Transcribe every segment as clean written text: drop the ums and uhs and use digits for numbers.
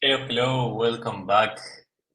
Hello, welcome back,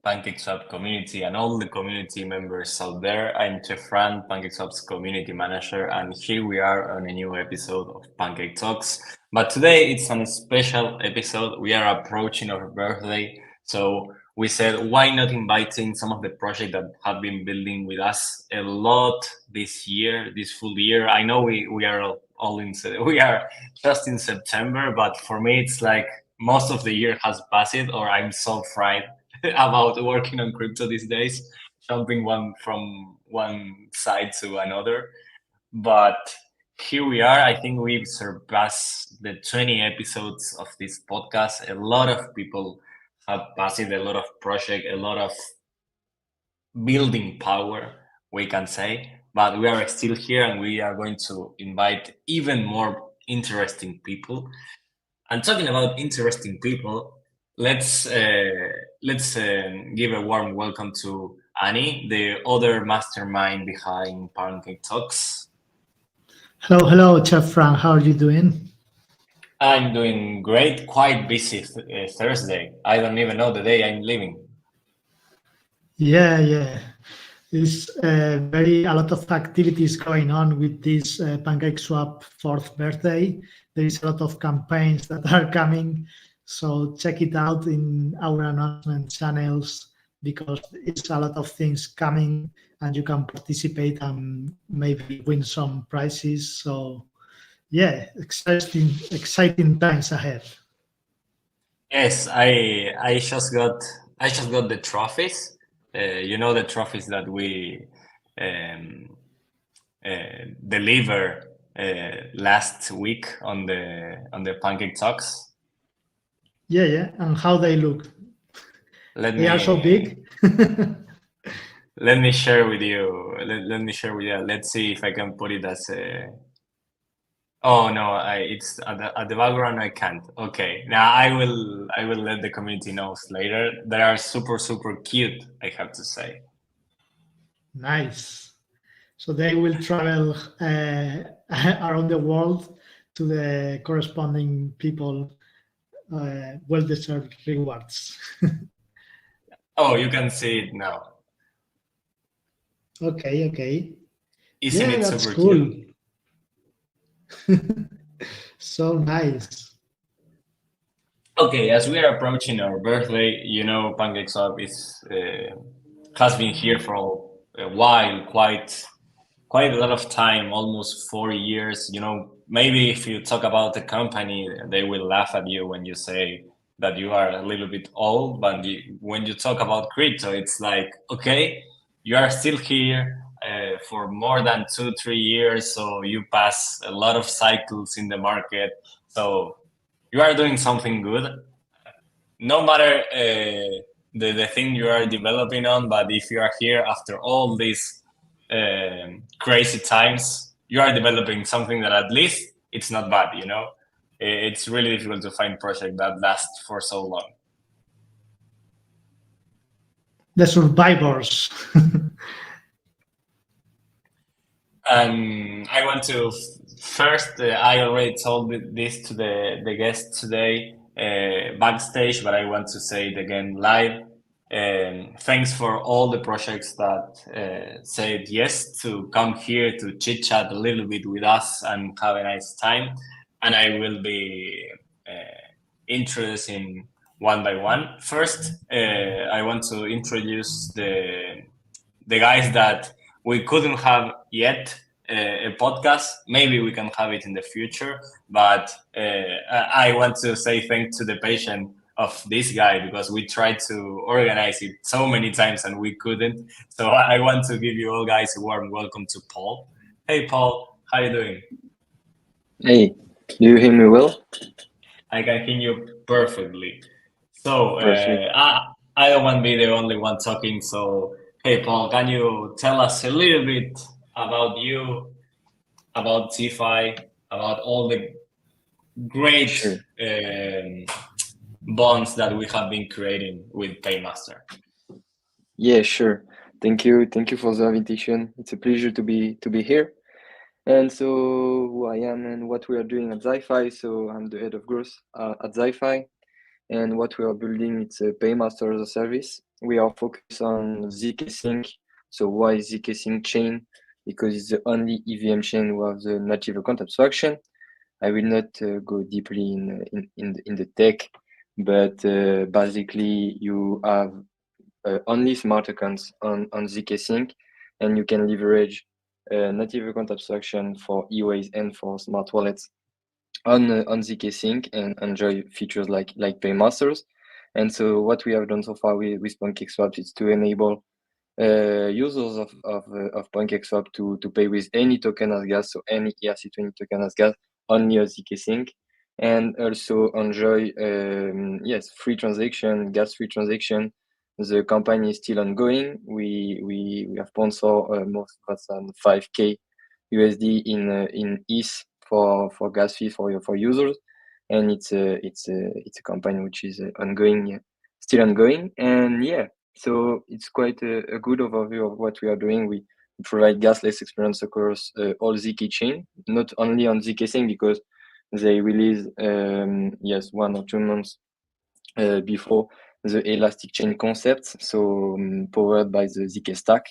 PancakeSwap community and all the community members out there. I'm Chefran, PancakeSwap's community manager, and here we are on a new episode of Pancake Talks. But today it's a special episode. We are approaching our birthday, so we said, why not inviting some of the projects that have been building with us a lot this year, this full year. I know we are all in we are just in September, but for me it's like most of the year has passed, or I'm so fried about working on crypto these days, jumping one from one side to another. But here we are. I think we've surpassed the 20 episodes of this podcast. A lot of people have passed, a lot of project, a lot of building power, we can say. But we are still here, and we are going to invite even more interesting people. And talking about interesting people, let's give a warm welcome to Annie, the other mastermind behind Pancake Talks. Hello, Chef Frank. How are you doing? I'm doing great. Quite busy Thursday. I don't even know the day I'm leaving. Yeah. There's very a lot of activities going on with this PancakeSwap fourth birthday. There is a lot of campaigns that are coming, so check it out in our announcement channels because it's a lot of things coming, and you can participate and maybe win some prizes. So yeah, exciting times ahead. Yes, I just got the trophies. The trophies that we um, deliver last week on the Pancake Talks. Yeah, and how they look. Let They are so me big. let me share with you. Let me share with you. Let's see if I can put it as a. Oh no, it's at the background. I can't. Okay, now I will let the community know later. They are super cute, I have to say. Nice. So they will travel around the world to the corresponding people well-deserved rewards. Oh, you can see it now. Okay. Isn't Yeah, it that's super cute? cool. So nice. Okay, as we are approaching our birthday, PancakeSwap is has been here for a while, quite a lot of time, almost 4 years. Maybe if you talk about the company, they will laugh at you when you say that you are a little bit old. But when you talk about crypto, it's like, okay, you are still here for more than 2, 3 years, so you pass a lot of cycles in the market. So you are doing something good, no matter the thing you are developing on. But if you are here after all these crazy times, you are developing something that at least it's not bad. It's really difficult to find project that lasts for so long. The survivors. And I want to first, I already told this to the guests today backstage, but I want to say it again live. Thanks for all the projects that said yes to come here to chit chat a little bit with us and have a nice time. And I will be introducing one by one. First, I want to introduce the guys that we couldn't have yet a podcast. Maybe we can have it in the future, but I want to say thanks to the patient of this guy because we tried to organize it so many times and we couldn't. So I want to give you all guys a warm welcome to Paul. Hey Paul, how you doing? Hey, do you hear me well? I can hear you perfectly. So Perfect. I don't want to be the only one talking. So hey, Paul, can you tell us a little bit about you, about Zyfi, about all the great Sure. bonds that we have been creating with Paymaster? Yeah, sure. Thank you for the invitation. It's a pleasure to be here. And so who I am and what we are doing at Zyfi. So I'm the head of growth at Zyfi. And what we are building, it's a paymaster as a service. We are focused on zk sync. So why zk sync chain? Because it's the only EVM chain who have the native account abstraction. I will not go deeply in the tech, but basically you have only smart accounts on zk sync, and you can leverage native account abstraction for e-ways and for smart wallets on zk sync and enjoy features like paymasters. And so what we have done so far with PancakeSwap is to enable users of PancakeSwap to pay with any token as gas, so any ERC20 token as gas, only on zk sync, and also enjoy free transaction, gas free transaction. The campaign is still ongoing. We have sponsored more than 5k USD in ETH for gas fee for users, and it's a campaign which is ongoing, still ongoing, and yeah. So it's quite a good overview of what we are doing. We provide gasless experience across all zk chain, not only on zk sync, because they release 1 or 2 months before the elastic chain concept, so powered by the zk stack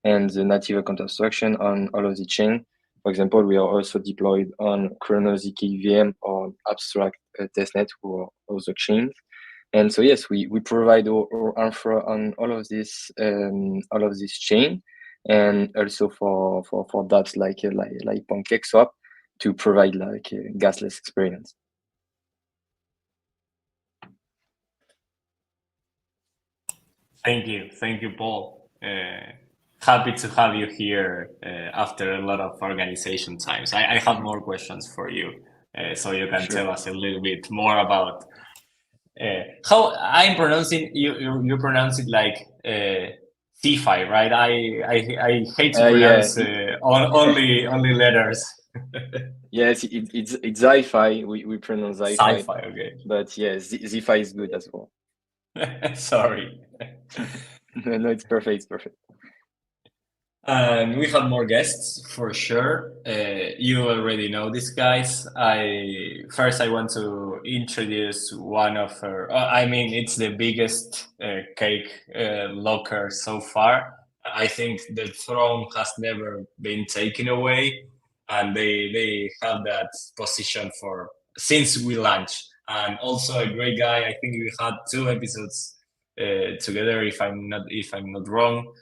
and the native account abstraction on all of the chain. For example, we are also deployed on Chrono zk VM or Abstract testnet or other chains. And so yes, we provide our infra on all of this chain, and also for dApps like PancakeSwap to provide like a gasless experience. Thank you, Paul. Happy to have you here after a lot of organization times. I have more questions for you, so you can tell us a little bit more about how I'm pronouncing. You pronounce it like Zyfi, right? I hate to pronounce only letters. Yes, it's Zyfi. We pronounce Zyfi. Zyfi, okay. But yes, Zyfi is good as well. Sorry. No, it's perfect. It's perfect. And we have more guests for sure. You already know these guys. I want to introduce one of her. I mean, it's the biggest cake locker so far. I think the throne has never been taken away, and they have that position for since we launched. And also a great guy. I think we had 2 episodes together, if I'm not wrong.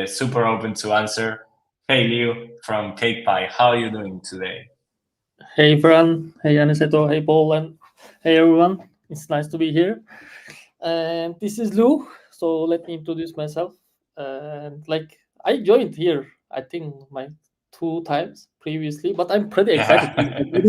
Super open to answer. Hey, Liu from Cakepie, how are you doing today? Hey, Fran. Hey, Aniceto. Hey, Paul. And hey, everyone. It's nice to be here. And this is Lou. So let me introduce myself. And I joined here, I think, 2 times previously, but I'm pretty excited.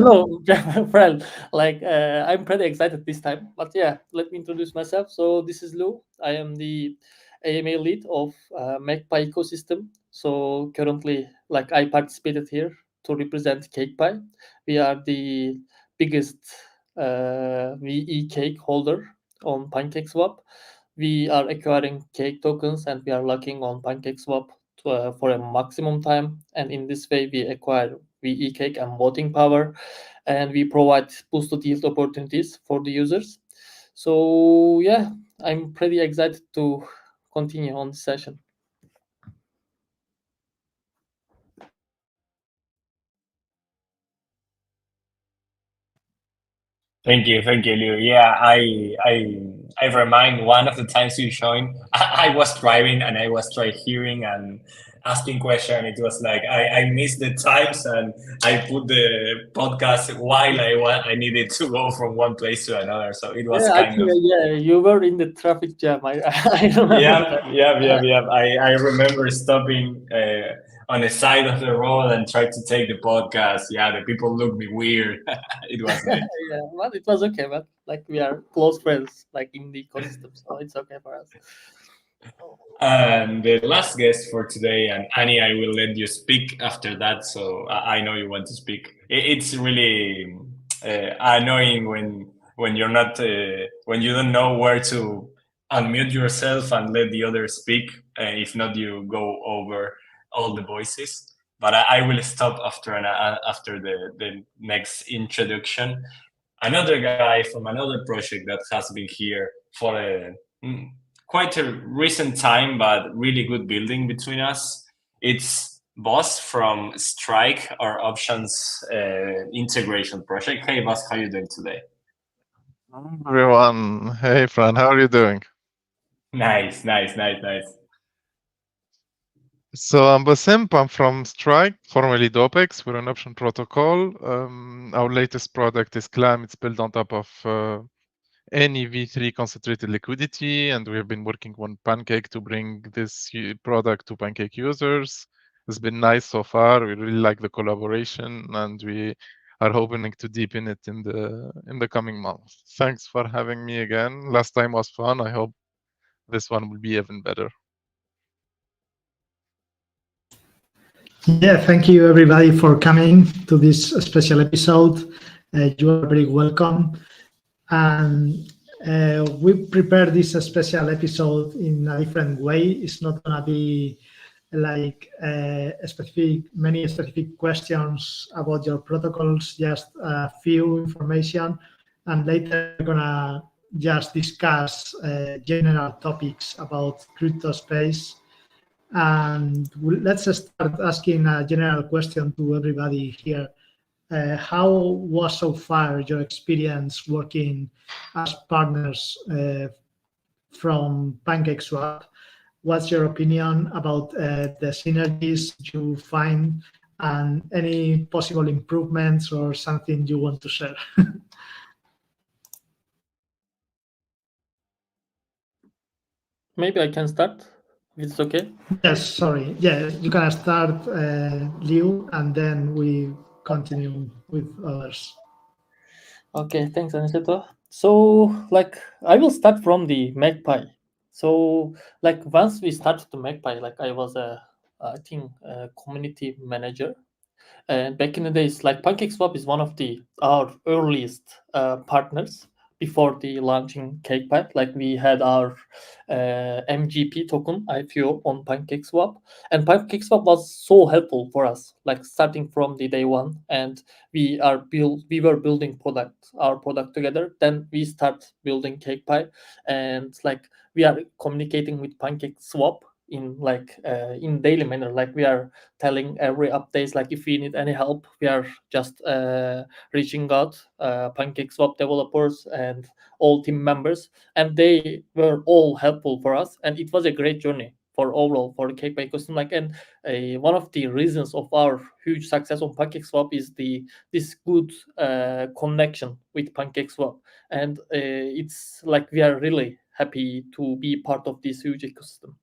Fran, I'm pretty excited this time. But yeah, let me introduce myself. So this is Lou. I am the AMA lead of Magpie ecosystem. So currently, I participated here to represent Cakepie. We are the biggest VE cake holder on PancakeSwap. We are acquiring cake tokens and we are locking on PancakeSwap for a maximum time. And in this way, we acquire VE cake and voting power, and we provide boosted yield opportunities for the users. So yeah, I'm pretty excited to continue on this session. Thank you, Liu. Yeah, I remind one of the times you joined, I was driving and I was hearing and asking question. It was like I missed the times and I put the podcast while I needed to go from one place to another. So it was you were in the traffic jam. I remember. Yeah. I remember stopping on the side of the road and tried to take the podcast. Yeah, the people looked me weird. It was nice. Yeah, well, it was okay, but we are close friends, in the ecosystem, so it's okay for us. And the last guest for today, and Annie, I will let you speak after that. So I know you want to speak. It's really annoying when you're not when you don't know where to unmute yourself and let the others speak. If not, you go over all the voices. But I will stop after the next introduction. another guy from another project that has been here for quite a recent time, but really good building between us. It's Boss from Stryke, our options integration project. Hey, Boss, how are you doing today? Everyone, hey Fran, how are you doing? Nice. So I'm Basim, I'm from Stryke, formerly Dopex. We're an option protocol. Our latest product is Clam. It's built on top of any V3 concentrated liquidity, and we have been working on Pancake to bring this product to Pancake users. It's been nice so far. We really like the collaboration, and we are hoping to deepen it in the coming months. Thanks for having me again. Last time was fun. I hope this one will be even better. Yeah, thank you everybody for coming to this special episode. You are very welcome. And we prepared this special episode in a different way. It's not gonna be like many specific questions about your protocols, just a few information, and later we're gonna just discuss general topics about crypto space. And let's start asking a general question to everybody here. How was so far your experience working as partners from PancakeSwap? What's your opinion about the synergies you find and any possible improvements or something you want to share? Maybe I can start, if it's okay. Yes, sorry. Yeah, you can start, Liu, and then we continue with others. Okay, thanks, Aniceto. So, like, I will start from the Magpie. So, like, once we started the Magpie, like, I was I think, a community manager. And back in the days, like, PancakeSwap is one of our earliest partners before the launching Cakepie. Like, we had our MGP token IPO on PancakeSwap, and PancakeSwap was so helpful for us, like starting from the day one. And we were building our product together. Then we start building Cakepie, and like we are communicating with PancakeSwap in daily manner. Like, we are telling every updates, like if we need any help, we are just reaching out PancakeSwap developers and all team members, and they were all helpful for us, and it was a great journey for overall for the Cakepie ecosystem. Like, and one of the reasons of our huge success on PancakeSwap is this good connection with PancakeSwap, and it's like we are really happy to be part of this huge ecosystem.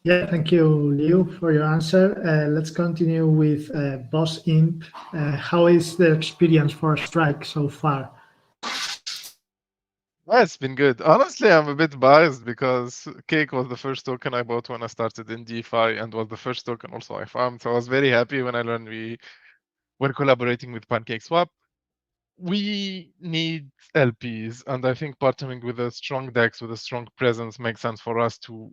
Yeah, thank you, Liu, for your answer. Let's continue with Boss Imp. How is the experience for Stryke so far? It's been good. Honestly, I'm a bit biased because Cake was the first token I bought when I started in DeFi and was the first token also I farmed. So I was very happy when I learned we were collaborating with PancakeSwap. We need LPs, and I think partnering with a strong DEX with a strong presence makes sense for us to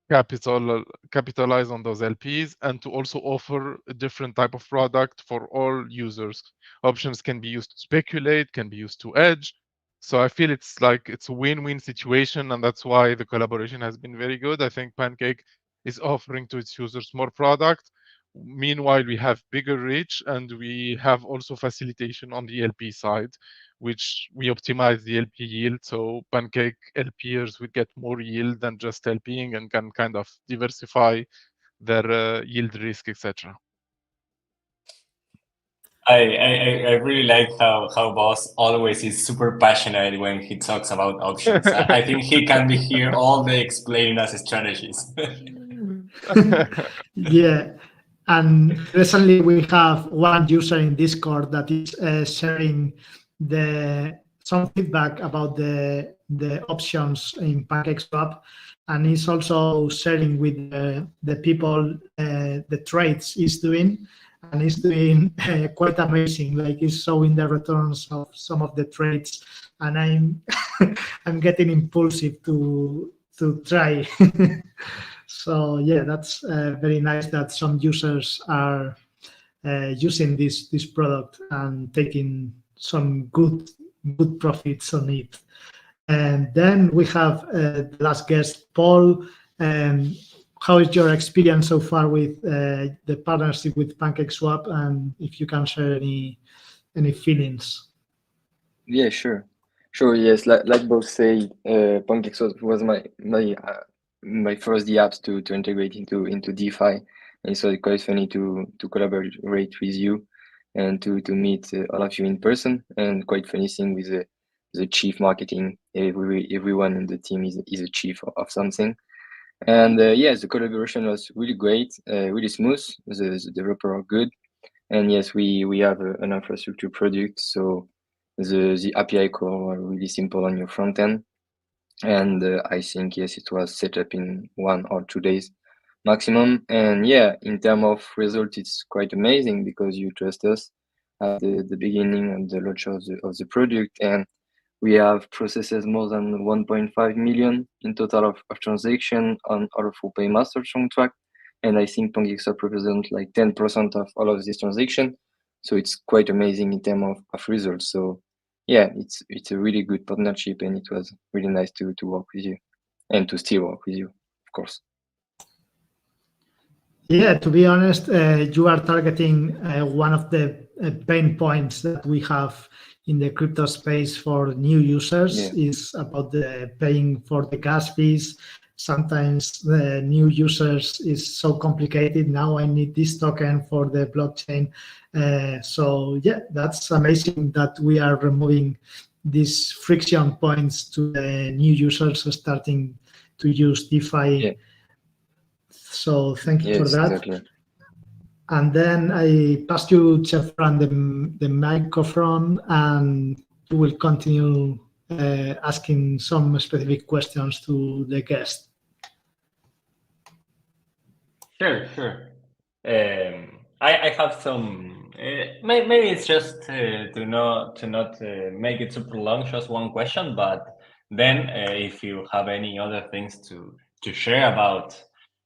capitalize on those LPs and to also offer a different type of product for all users. Options can be used to speculate, can be used to edge. So I feel it's a win-win situation, and that's why the collaboration has been very good. I think Pancake is offering to its users more product. Meanwhile, we have bigger reach, and we have also facilitation on the LP side, which we optimize the LP yield. So Pancake LPers would get more yield than just LPing and can kind of diversify their yield risk, etc. I really like how Boss always is super passionate when he talks about options. I think he can be here all day explaining us strategies. Yeah, and recently we have one user in Discord that is sharing some feedback about the options in PancakeSwap, and he's also sharing with the people the trades he's doing, and he's doing quite amazing. Like, he's showing the returns of some of the trades, and I'm I'm getting impulsive to try. So yeah, that's very nice that some users are using this product and taking some good profits on it. And then we have the last guest, Paul. How is your experience so far with the partnership with PancakeSwap, and if you can share any feelings? Yeah, sure. Yes, like both say, PancakeSwap was my first apps to integrate into DeFi, and so it's quite funny to collaborate with you and to meet all of you in person, and quite funny thing with the chief marketing. Everyone in the team is a chief of something. And yes, the collaboration was really great, really smooth. The developer are good, and yes, we have an infrastructure product, so the API call are really simple on your front end, and I think yes, it was set up in 1 or 2 days maximum. And yeah, in terms of result, it's quite amazing because you trust us at the beginning and the launch of the product, and we have processes more than 1.5 million in total of transaction on all of our paymaster contract. And I think PancakeSwap represents like 10% of all of this transaction. So it's quite amazing in terms of results. So yeah, it's a really good partnership, and it was really nice to work with you and to still work with you, of course. Yeah, to be honest, you are targeting one of the pain points that we have in the crypto space for new users. Yeah. Is about the paying for the gas fees. Sometimes the new users is so complicated. Now I need this token for the blockchain. So yeah, that's amazing that we are removing these friction points to the new users starting to use DeFi. Yeah. So thank you for Yes, that. exactly. And then I pass you, Chefran, the microphone, and you will continue asking some specific questions to the guest. Sure. I have some. Maybe it's just to not make it super long, just one question. But then, if you have any other things to share about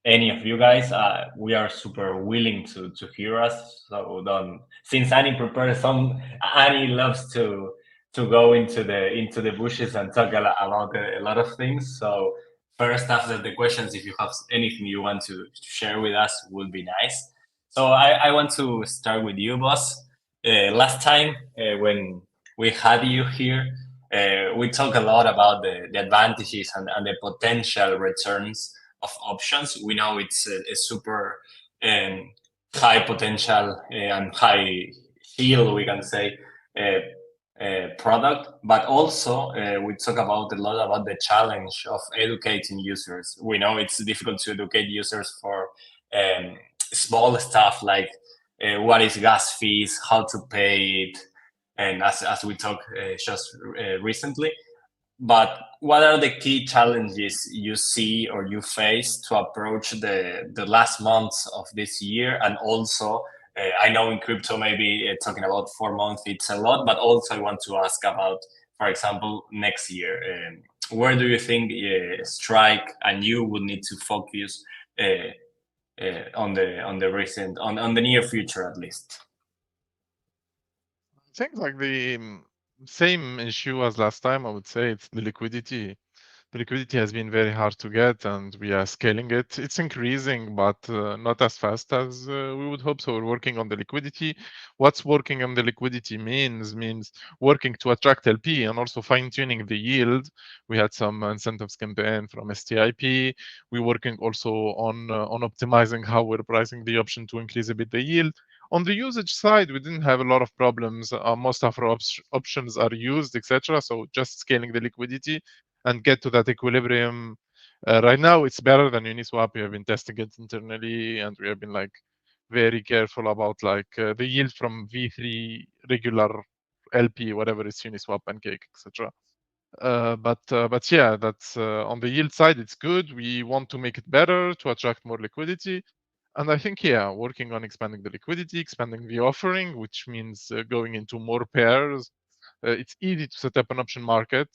any of you guys, we are super willing to hear us. So don't. Since Annie prepared some, Annie loves to go into the bushes and talk about a lot of things. So first, after the questions, if you have anything you want to share with us, would be nice. So I want to start with you, boss. Last time when we had you here, we talked a lot about the advantages and the potential returns of options. We know it's a super high potential and high yield, we can say, product, but also we talk about a lot about the challenge of educating users. We know it's difficult to educate users for small stuff like what is gas fees, how to pay it, and as we talked just recently. But what are the key challenges you see or you face to approach the last months of this year? And also, I know in crypto, maybe talking about 4 months, it's a lot, but also I want to ask about, for example, next year. Where do you think Stryke and you would need to focus on the near future, at least? I think like the same issue as last time, I would say it's the liquidity. The liquidity has been very hard to get, and we are scaling it. It's increasing, but not as fast as we would hope. So we're working on the liquidity. What's working on the liquidity means working to attract LP and also fine-tuning the yield. We had some incentives campaign from STIP. We're working also on optimizing how we're pricing the option to increase a bit the yield. On the usage side, we didn't have a lot of problems. Most of our options are used, etc. So just scaling the liquidity and get to that equilibrium. Right now, it's better than Uniswap. We have been testing it internally, and we have been like very careful about like the yield from V3 regular LP, whatever is Uniswap, Pancake, etc. But yeah, that's on the yield side, it's good. We want to make it better to attract more liquidity. And I think, yeah, working on expanding the liquidity, expanding the offering, which means going into more pairs. It's easy to set up an option market.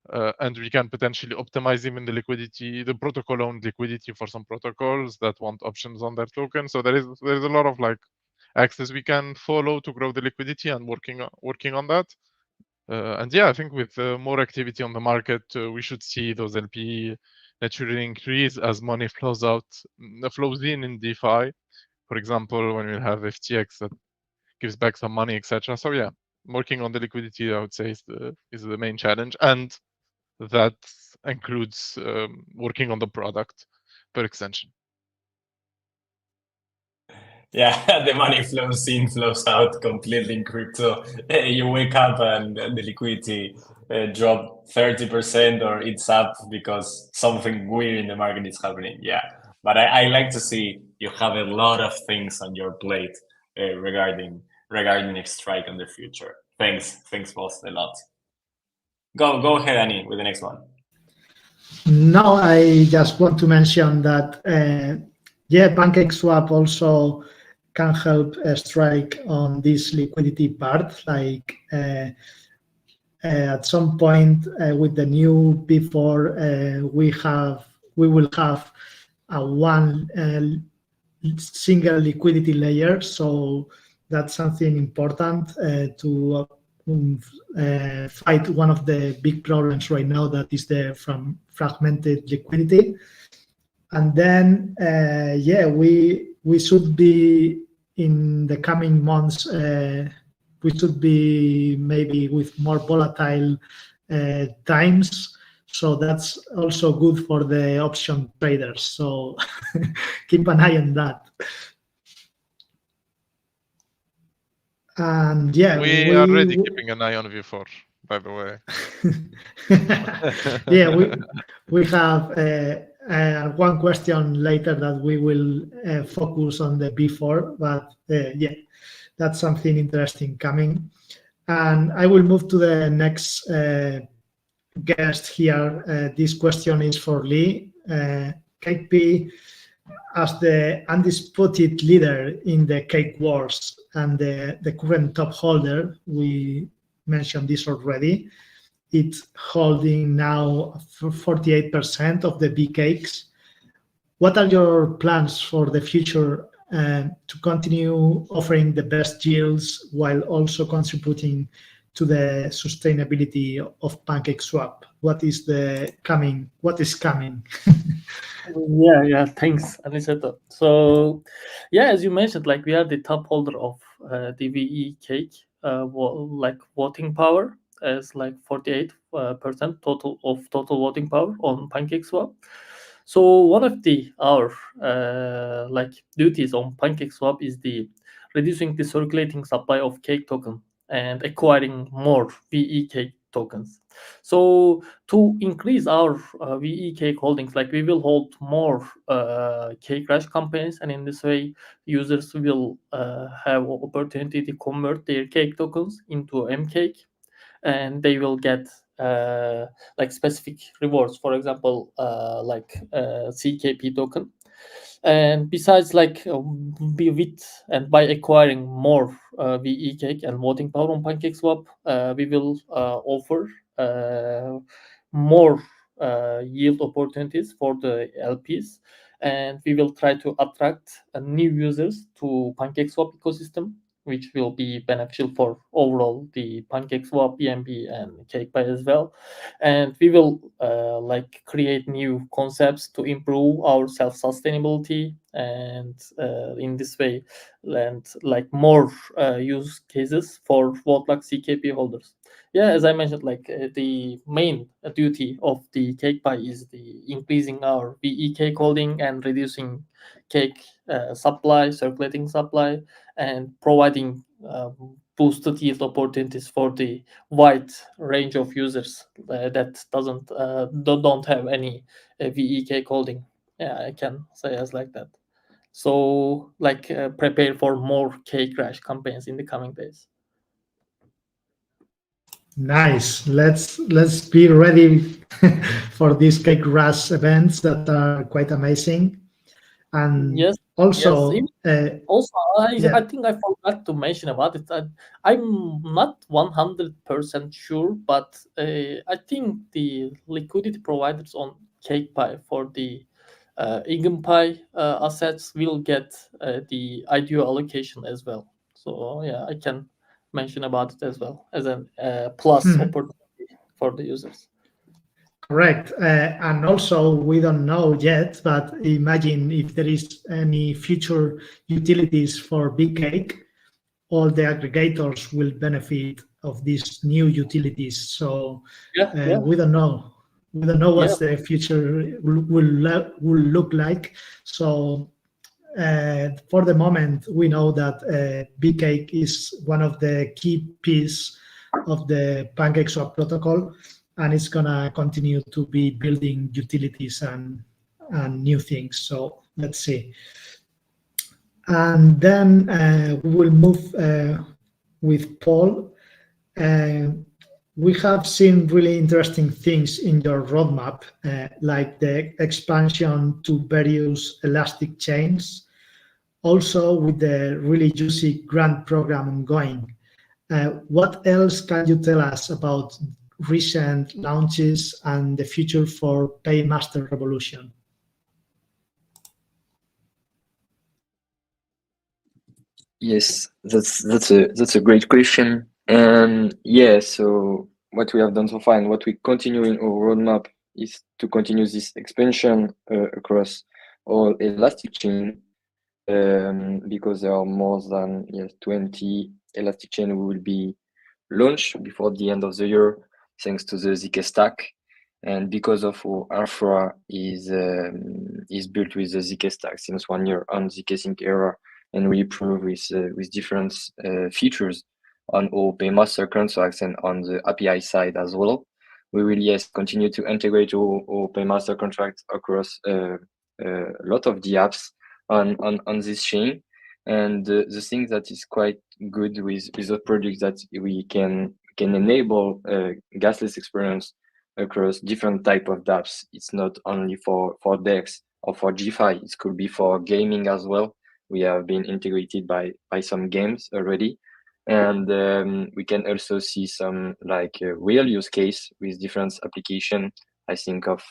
And we can potentially optimize even the liquidity, the protocol-owned liquidity for some protocols that want options on their token. So there is a lot of like axes we can follow to grow the liquidity and working on that. And yeah, I think with more activity on the market, we should see those LP naturally increase as money flows in DeFi. For example, when we have FTX that gives back some money, etc. So yeah, working on the liquidity, I would say, is the main challenge, and that includes working on the product per extension. Yeah, the money flows in, flows out completely in crypto. You wake up and the liquidity dropped 30% or it's up because something weird in the market is happening. Yeah, but I like to see you have a lot of things on your plate regarding Strike in the future. Thanks, boss, a lot. Go ahead, Annie, with the next one. No, I just want to mention that PancakeSwap also can help Strike on this liquidity part. Like at some point with the new P4, we will have a one single liquidity layer. So that's something important to fight one of the big problems right now, that is the fragmented liquidity. And then we should be in the coming months, we should be maybe with more volatile times. So that's also good for the option traders. So keep an eye on that. And yeah, we are already keeping an eye on V4, by the way. Yeah, we have one question later that we will focus on the B4, but yeah, that's something interesting coming. And I will move to the next guest here. This question is for Lee. Cakepie, as the undisputed leader in the cake wars and the current top holder, we mentioned this already, it's holding now 48% of the big cakes. What are your plans for the future to continue offering the best yields while also contributing to the sustainability of PancakeSwap? What is coming? Yeah, thanks, Aniceto. So yeah, as you mentioned, like we are the top holder of the VE cake, like voting power as like 48% total voting power on PancakeSwap. So one of our like duties on PancakeSwap is the reducing the circulating supply of cake token and acquiring more VE cake tokens. So to increase our VE cake holdings, like we will hold more cake rush campaigns, and in this way, users will have opportunity to convert their cake tokens into M cake, and they will get like specific rewards. For example, like CKP token. And besides, like with and by acquiring more VE cake and voting power on PancakeSwap, we will offer more yield opportunities for the LPs, and we will try to attract new users to PancakeSwap ecosystem, which will be beneficial for overall the PancakeSwap, BNB, and Cakepie as well. And we will like create new concepts to improve our self-sustainability, and in this way, and like more use cases for Vote CKP holders. Yeah, as I mentioned, like the main duty of the Cakepie is the increasing our VE cake holding and reducing cake supply, circulating supply, and providing boosted yield opportunities for the wide range of users that don't have any VE cake holding. Yeah, I can say as like that. So like prepare for more cake crash campaigns in the coming days. Nice. Let's be ready for these cake rush events that are quite amazing. And yes, also, also I think I forgot to mention about it. I'm not 100% sure, but I think the liquidity providers on Cakepie for the Cakepie assets will get the IDO allocation as well. So yeah, I can mention about it as well as a plus opportunity for the users. Correct. And also, we don't know yet, but imagine if there is any future utilities for Big Cake, all the aggregators will benefit of these new utilities. So we don't know. We don't know what the future will look like. So for the moment, we know that Big Cake is one of the key pieces of the PancakeSwap protocol, and it's gonna continue to be building utilities and new things. So let's see. And then we will move with Paul. We have seen really interesting things in your roadmap, like the expansion to various elastic chains, also with the really juicy grant program ongoing. What else can you tell us about recent launches and the future for Paymaster Revolution? Yes, that's a great question. And yeah, so what we have done so far and what we continue in our roadmap is to continue this expansion across all elastic chain, because there are more than 20 elastic chain will be launched before the end of the year, thanks to the ZK stack. And because of our infra is built with the ZK stack since 1 year on ZK Sync era, and we improve with different features on our Paymaster contracts and on the API side as well. We will continue to integrate our Paymaster contracts across a lot of the apps on this chain. And the thing that is quite good with the project that we can enable gasless experience across different type of dApps. It's not only for DEX or for Zyfi, it could be for gaming as well. We have been integrated by some games already. And we can also see some like real use case with different application. I think of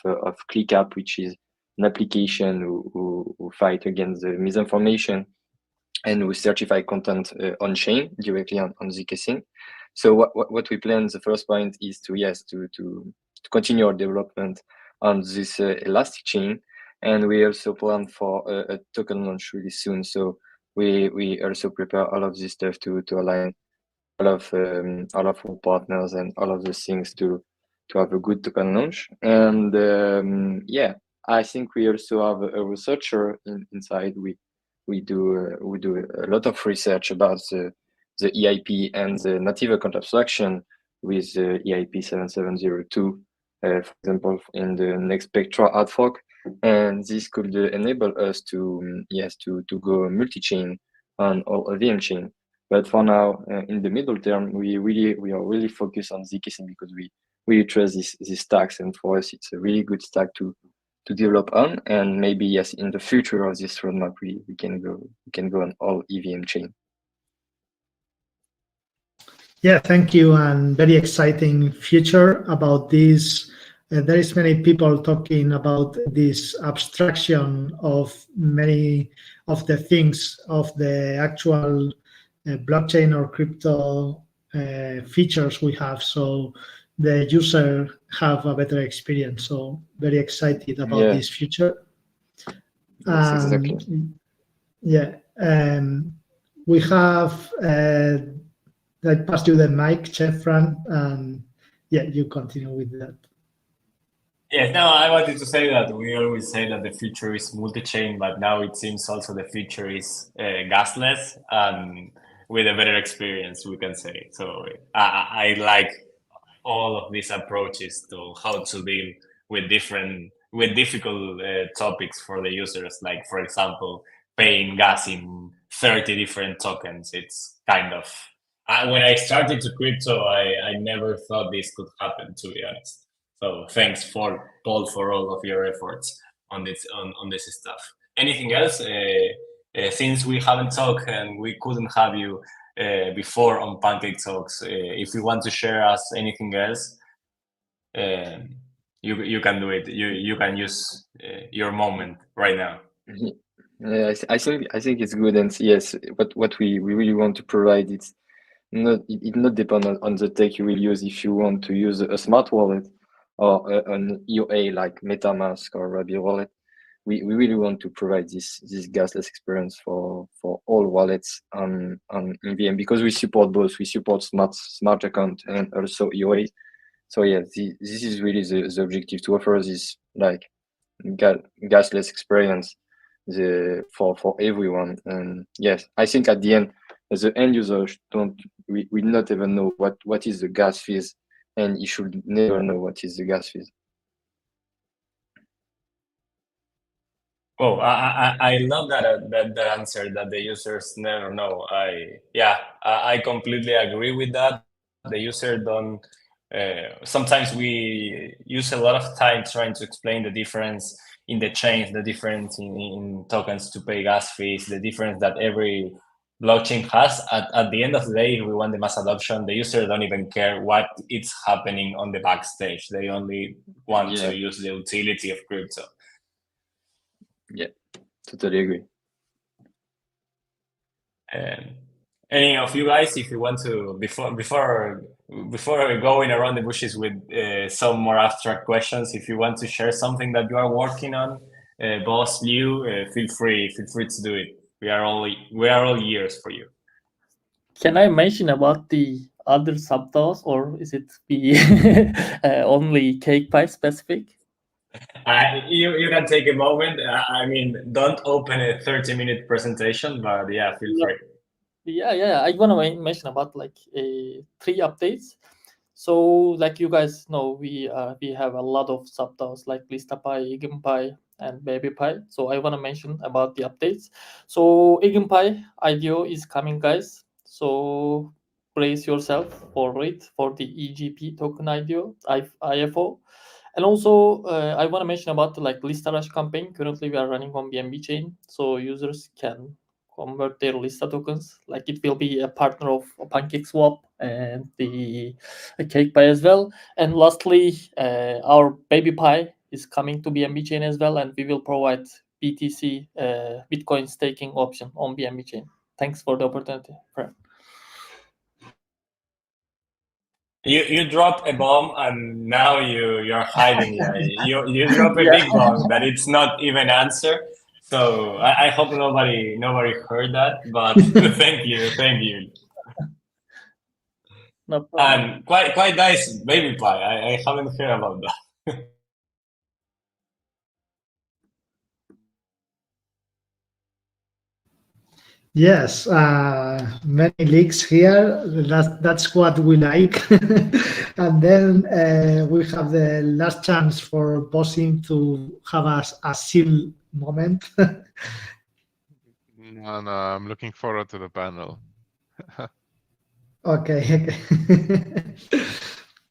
ClickUp, which is an application who fight against the misinformation and we certify content on chain directly on ZK Sync. So what we plan, the first point is to continue our development on this elastic chain, and we also plan for a token launch really soon. So we also prepare all of this stuff to align all of our partners and all of those things to have a good token launch. And I think we also have a researcher inside. We do a lot of research about the EIP and the native account abstraction with the EIP 7702, for example, in the next Spectra ad hoc, and this could enable us to go multi-chain on all VM chain. But for now, in the middle term, we are really focused on ZK Sync because we really trust these stacks, and for us, it's a really good stack to develop on. And maybe in the future of this roadmap, we can go on all EVM chain. Yeah, thank you, and very exciting future about this. There is many people talking about this abstraction of many of the things of the actual blockchain or crypto features we have, so the user have a better experience. So very excited about this future. Yes, exactly. Yeah, we have. I pass you the mic, Chefran, and you continue with that. Yes, no, I wanted to say that we always say that the future is multi-chain, but now it seems also the future is gasless and with a better experience, we can say. So I like all of these approaches to how to deal with difficult topics for the users, like, for example, paying gas in 30 different tokens. It's kind of... when I started to crypto, I never thought this could happen, to be honest. So thanks for Paul for all of your efforts on this stuff. Anything else? Since we haven't talked and we couldn't have you before on Pancake Talks, if you want to share us anything else, you can do it. You can use your moment right now. Yeah, I think it's good, and yes, what we really want to provide, it not depend on the tech you will use. If you want to use a smart wallet or an EOA like MetaMask or Rabbit Wallet, we really want to provide this gasless experience for all wallets on EVM, because we support both. We support smart account and also EOA. So yeah, this is really the objective, to offer this like gasless experience for everyone. And yes, I think at the end, the end user will not even know what is the gas fees, and he should never know what is the gas fees. Oh, I love that answer, that the users never know. I completely agree with that. The user don't. Sometimes we use a lot of time trying to explain the difference in the chains, the difference in tokens to pay gas fees, the difference that every blockchain has. At the end of the day, if we want the mass adoption, the user don't even care what it's happening on the backstage. They only want to use the utility of crypto. Yeah, totally agree. Any of you guys, if you want to, before going around the bushes with some more abstract questions, if you want to share something that you are working on, Boss, Liu, feel free to do it. We are all ears for you. Can I mention about the other subDAOs, or is it be only Cakepie specific? You can take a moment. I mean, don't open a 30-minute presentation, but yeah, feel free. Yeah. I want to mention about like 3 updates. So like you guys know, we have a lot of subDAOs like ListaPie, EigenPie, and BabyPie. So I want to mention about the updates. So EigenPie IDO is coming, guys. So brace yourself for it, for the EGP token IDO, IFO. And also, I want to mention about the like Lista Rush campaign. Currently, we are running on BNB chain, so users can convert their Lista tokens. Like it will be a partner of PancakeSwap and the Cakepie as well. And lastly, our BabyPie is coming to BNB chain as well, and we will provide BTC Bitcoin staking option on BNB chain. Thanks for the opportunity, friend. You drop a bomb and now you're hiding. You drop a big bomb that it's not even answer. So I hope nobody heard that. But thank you. No problem. And quite nice BabyPie. I haven't heard about that. Yes, many leaks here. That's what we like. And then we have the last chance for Bosim to have a seal moment. No, I'm looking forward to the panel. Okay.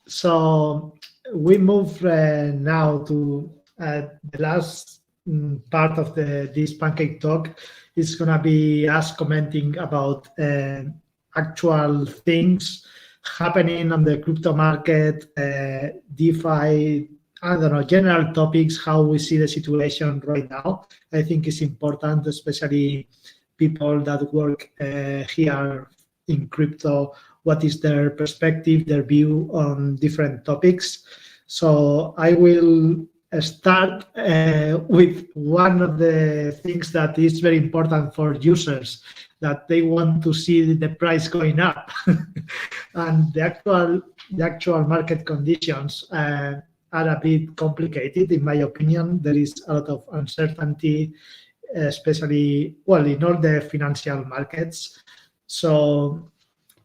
So we move now to the last part of this pancake talk. Is going to be us commenting about actual things happening on the crypto market, DeFi, I don't know, general topics, how we see the situation right now. I think it's important, especially people that work here in crypto, what is their perspective, their view on different topics. So I will start with one of the things that is very important for users, that they want to see the price going up. And the actual market conditions are a bit complicated, in my opinion. There is a lot of uncertainty, especially, well, in all the financial markets. So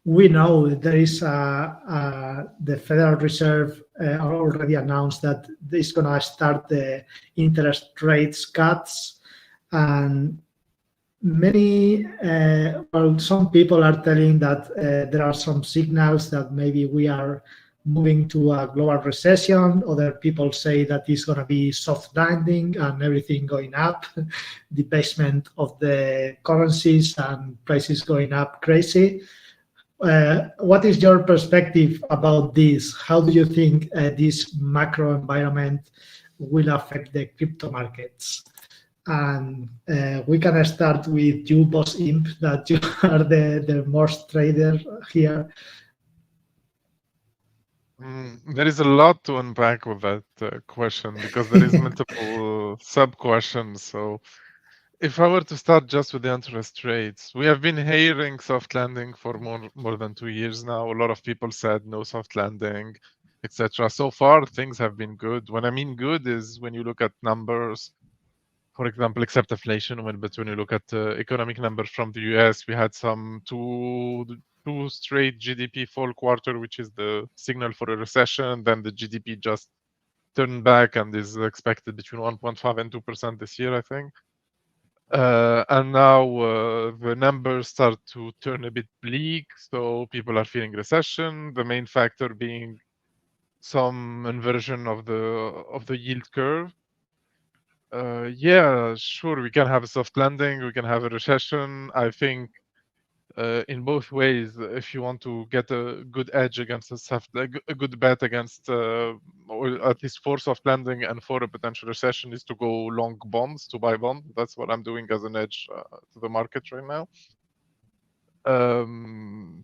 we know there is the Federal Reserve already announced that it's going to start the interest rates cuts, and some people are telling that there are some signals that maybe we are moving to a global recession. Other people say that it's going to be soft landing and everything going up, debasement of the currencies and prices going up crazy. what is your perspective about this? How do you think this macro environment will affect the crypto markets? And we can start with you, Boss Imp, that you are the most trader here. There is a lot to unpack with that question because there is multiple sub-questions. So if I were to start just with the interest rates, we have been hearing soft landing for more than 2 years now. A lot of people said no soft landing, etc. So far, things have been good. When I mean good is when you look at numbers, for example, except inflation, but when you look at economic numbers from the US, we had some two straight GDP fall quarter, which is the signal for a recession. Then the GDP just turned back and is expected between 1.5 and 2% this year, I think. And now the numbers start to turn a bit bleak, so people are feeling recession. The main factor being some inversion of the yield curve. Yeah, sure, we can have a soft landing, we can have a recession. I think in both ways, if you want to get a good edge against a good bet against, or at least for soft landing and for a potential recession, is to go long bonds, to buy bonds. That's what I'm doing as an edge to the market right now.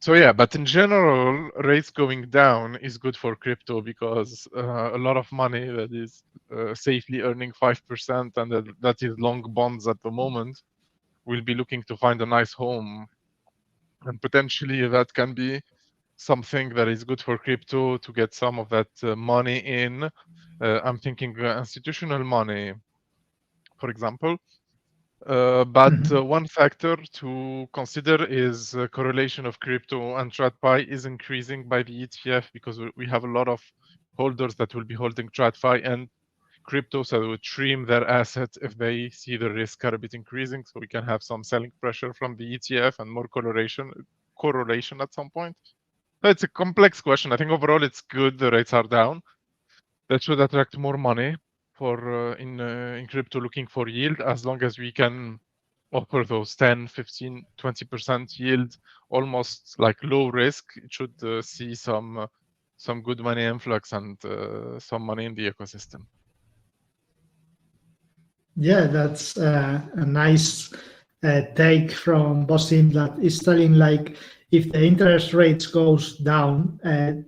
So yeah, but in general, rates going down is good for crypto because a lot of money that is safely earning 5% and that is long bonds at the moment will be looking to find a nice home. And potentially that can be something that is good for crypto to get some of that money in. I'm thinking institutional money, for example. But one factor to consider is correlation of crypto and TradFi is increasing by the ETF because we have a lot of holders that will be holding TradFi and crypto, so they would trim their assets if they see the risk are a bit increasing. So we can have some selling pressure from the ETF and more correlation at some point. So it's a complex question. I think overall it's good the rates are down. That should attract more money for in crypto looking for yield, as long as we can offer those 10, 15, 20% yield, almost like low risk. It should see some good money influx and some money in the ecosystem. Yeah, that's a nice take from Bosim that is telling like if the interest rates goes down,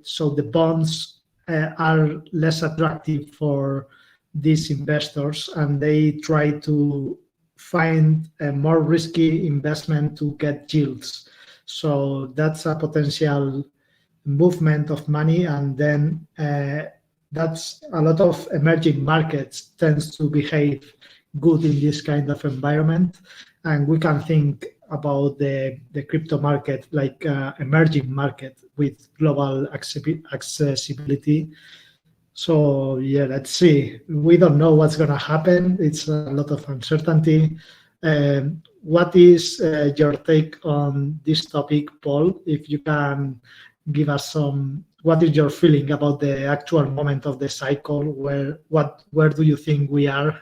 so the bonds are less attractive for these investors and they try to find a more risky investment to get yields. So that's a potential movement of money, and then that's a lot of emerging markets tends to behave good in this kind of environment, and we can think about the crypto market like emerging market with global accessibility. So yeah, let's see. We don't know what's going to happen. It's a lot of uncertainty. What is your take on this topic, Paul? If you can give us some, what is your feeling about the actual moment of the cycle? Where do you think we are?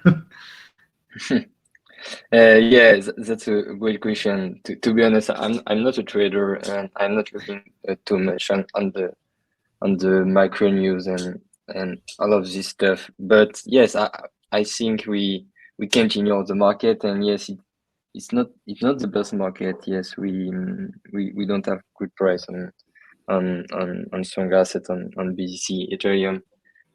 Yeah, that's a great question. To be honest, I'm not a trader and I'm not looking too much on the micro news and all of this stuff. But yes, I think we continue the market, and yes, it's not the best market. Yes, we don't have good price on strong assets on BTC, Ethereum,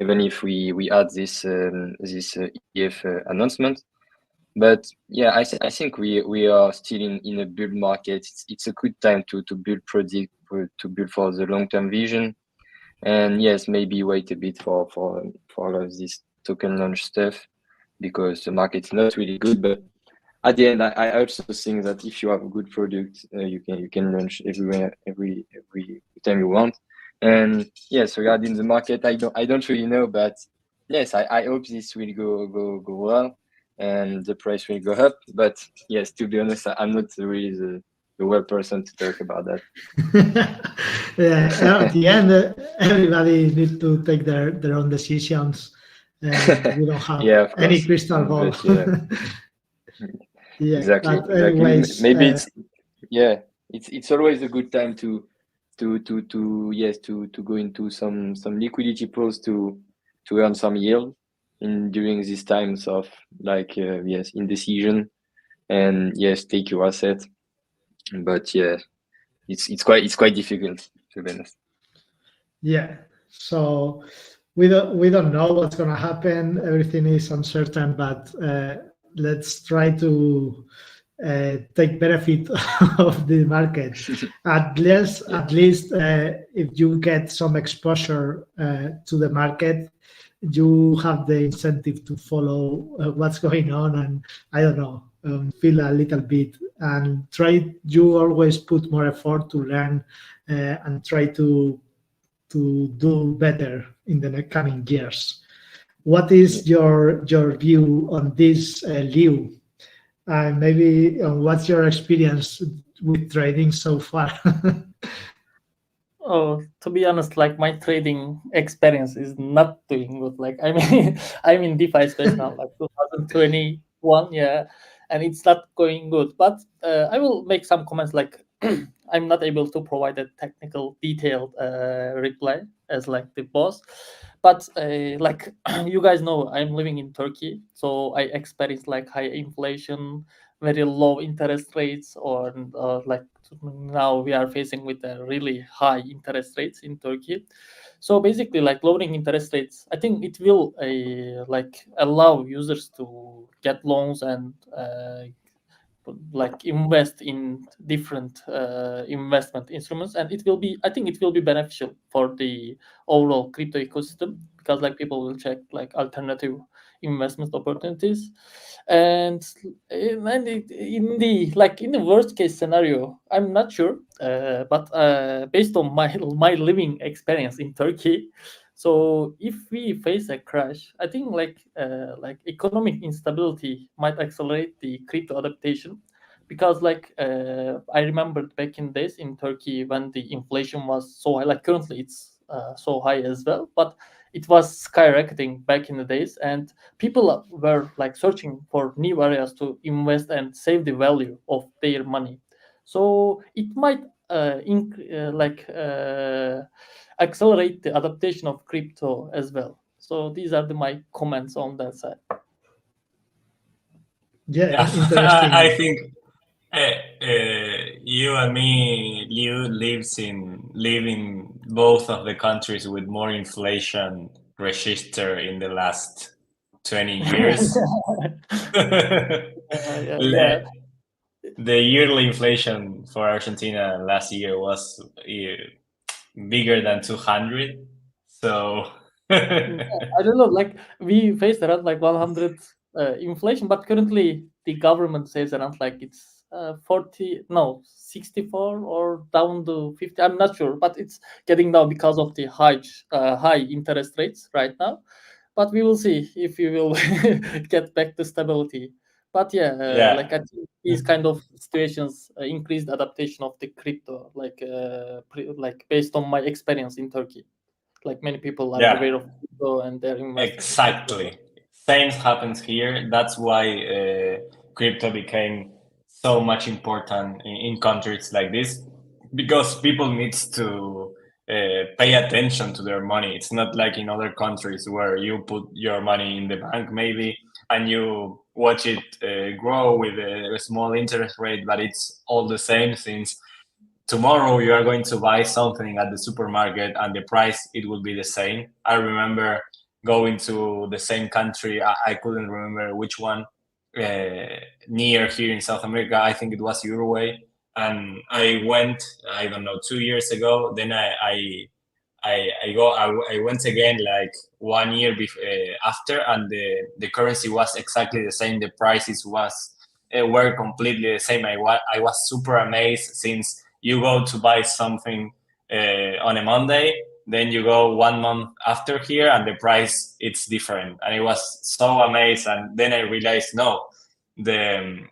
even if we add this ETF announcement. But yeah, I think we are still in a bull market. It's a good time to build project, to build for the long-term vision. And yes, maybe wait a bit for all of this token launch stuff because the market's not really good. But at the end, I also think that if you have a good product, you can launch everywhere, every time you want. And yes, regarding the market, I don't really know, but yes, I hope this will go well and the price will go up. But yes, to be honest, I'm not really the well person to talk about that. Yeah, at the end, everybody needs to take their own decisions. We don't have any crystal ball. Yeah, exactly. Anyways, maybe it's always a good time to to go into some liquidity pools to earn some yield during these times of like indecision, and take your asset. But yeah, it's quite difficult, to be honest. Yeah. So we don't know what's going to happen. Everything is uncertain, but let's try to take benefit of the market. At least if you get some exposure to the market, you have the incentive to follow what's going on, and I don't know, feel a little bit, and try. You always put more effort to learn and try to do better in the coming years. What is your view on this, Liu? Maybe what's your experience with trading so far? Oh, to be honest, like my trading experience is not doing good. Like I mean, I'm in DeFi space now, like 2021, yeah, and it's not going good. But I will make some comments. Like I'm not able to provide a technical, detailed reply as like the boss. But like you guys know, I'm living in Turkey, so I experience like high inflation, very low interest rates, or like now we are facing with a really high interest rates in Turkey. So basically, like lowering interest rates, I think it will like allow users to get loans and like invest in different investment instruments, and it will be, I think it will be beneficial for the overall crypto ecosystem, because like people will check like alternative investment opportunities. And in the like in the worst case scenario, I'm not sure, but based on my living experience in Turkey, so if we face a crash, I think like economic instability might accelerate the crypto adaptation, because like I remembered back in days in Turkey when the inflation was so high. Like currently it's so high as well, but it was skyrocketing back in the days, and people were like searching for new areas to invest and save the value of their money. So it might accelerate the adaptation of crypto as well. So these are my comments on that side. Yeah, interesting. I think you and me, Liu, live in both of the countries with more inflation registered in the last 20 years. Yeah. The yearly inflation for Argentina last year was bigger than 200. So I don't know, like we faced around like 100 inflation, but currently the government says around like it's 64 or down to 50. I'm not sure, but it's getting down because of the high interest rates right now. But we will see if we will get back to stability. But yeah, like I think these kind of situations increase the adaptation of the crypto, like like based on my experience in Turkey. Like many people are aware of crypto and they're investing. Exactly. Same happens here. That's why crypto became so much important in countries like this, because people need to pay attention to their money. It's not like in other countries where you put your money in the bank maybe and you watch it grow with a small interest rate, but it's all the same since tomorrow you are going to buy something at the supermarket and the price it will be the same. I remember going to the same country, I couldn't remember which one, near here in South America. I think it was Uruguay, and I went, I don't know, 2 years ago. Then I went again like 1 year after, and the currency was exactly the same. The prices were completely the same. I was super amazed, since you go to buy something on a Monday, then you go 1 month after here, and the price it's different. And I was so amazed, and then I realized, no, the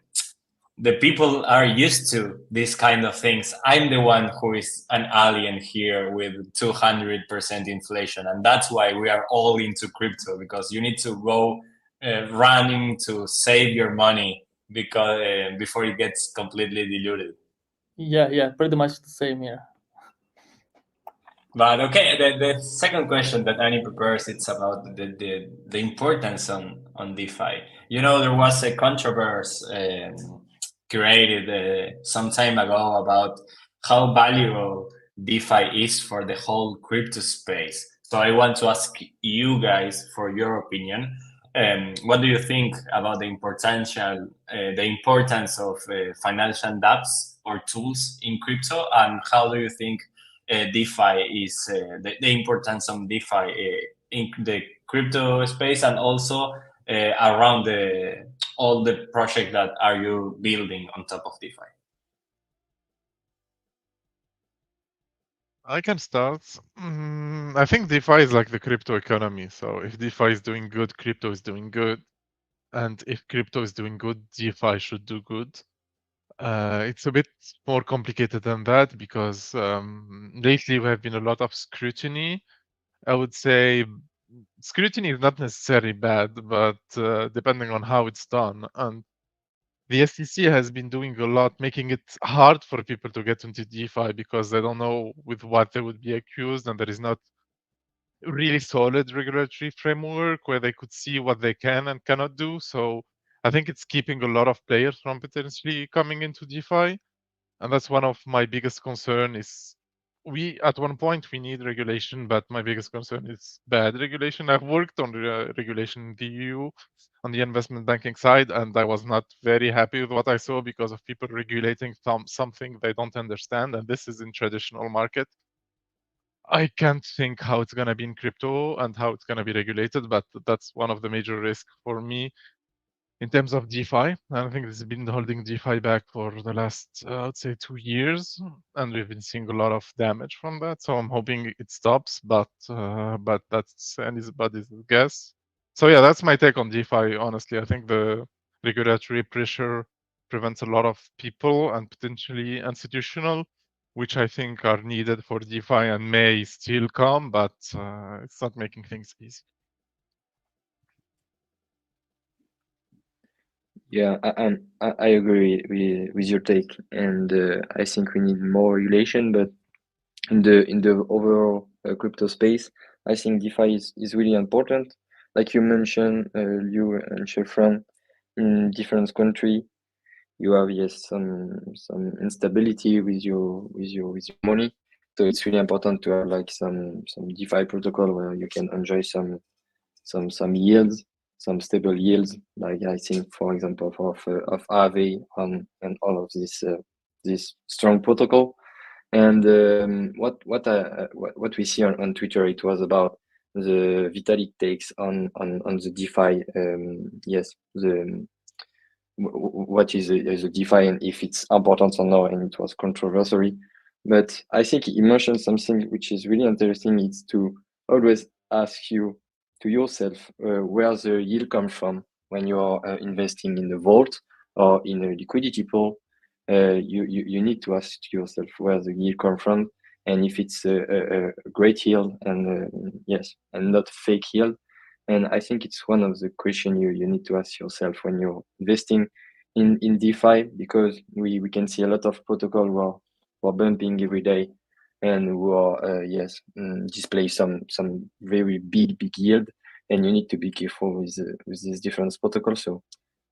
people are used to these kind of things. I'm the one who is an alien here with 200% inflation, and that's why we are all into crypto, because you need to go running to save your money because before it gets completely diluted. Yeah, pretty much the same here. But okay, the second question that Annie prepares, it's about the importance on DeFi. You know, there was a controversy created some time ago about how valuable DeFi is for the whole crypto space. So I want to ask you guys for your opinion. What do you think about the importance of financial dApps or tools in crypto, and how do you think DeFi is the importance of DeFi in the crypto space, and also around all the project that are you building on top of DeFi? I can start. I think DeFi is like the crypto economy. So if DeFi is doing good, crypto is doing good. And if crypto is doing good, DeFi should do good. It's a bit more complicated than that because lately we have been a lot of scrutiny. I would say scrutiny is not necessarily bad, but depending on how it's done. And the SEC has been doing a lot, making it hard for people to get into DeFi because they don't know with what they would be accused, and there is not really solid regulatory framework where they could see what they can and cannot do. So I think it's keeping a lot of players from potentially coming into DeFi. And that's one of my biggest concern is we at one point we need regulation, but my biggest concern is bad regulation. I've worked on regulation in the EU on the investment banking side, and I was not very happy with what I saw because of people regulating something they don't understand, and this is in traditional market. I can't think how it's going to be in crypto and how it's going to be regulated, but that's one of the major risks for me in terms of DeFi. I think this has been holding DeFi back for the last, I would say, 2 years, and we've been seeing a lot of damage from that. So I'm hoping it stops, but that's anybody's guess. So yeah, that's my take on DeFi. Honestly, I think the regulatory pressure prevents a lot of people and potentially institutional, which I think are needed for DeFi and may still come, but it's not making things easy. Yeah, I agree with your take, and I think we need more regulation. But in the overall crypto space, I think DeFi is really important. Like you mentioned, you and Shefran, in different country, you have yes some instability with your money. So it's really important to have like some DeFi protocol where you can enjoy some yields, some stable yields. Like I think, for example, of Aave and all of this strong protocol. And what we see on Twitter, it was about the Vitalik takes on the DeFi. Yes, the what is a DeFi and if it's important or not, and it was controversial. But I think he mentioned something which is really interesting. It's to always ask you to yourself where the yield comes from when you are investing in the vault or in a liquidity pool. You need to ask yourself where the yield comes from, and if it's a great yield and yes, and not fake yield. And I think it's one of the questions you need to ask yourself when you're investing in DeFi, because we can see a lot of protocol who are bumping every day and who are display some very big yield, and you need to be careful with these different protocols. So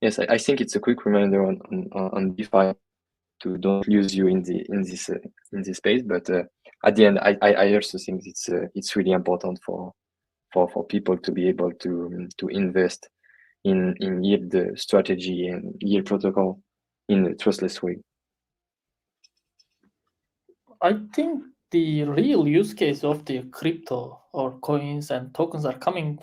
yes, I think it's a quick reminder on DeFi to don't lose you in this space. But at the end, I also think it's really important for people to be able to invest in yield strategy and yield protocol in a trustless way. I think the real use case of the crypto or coins and tokens are coming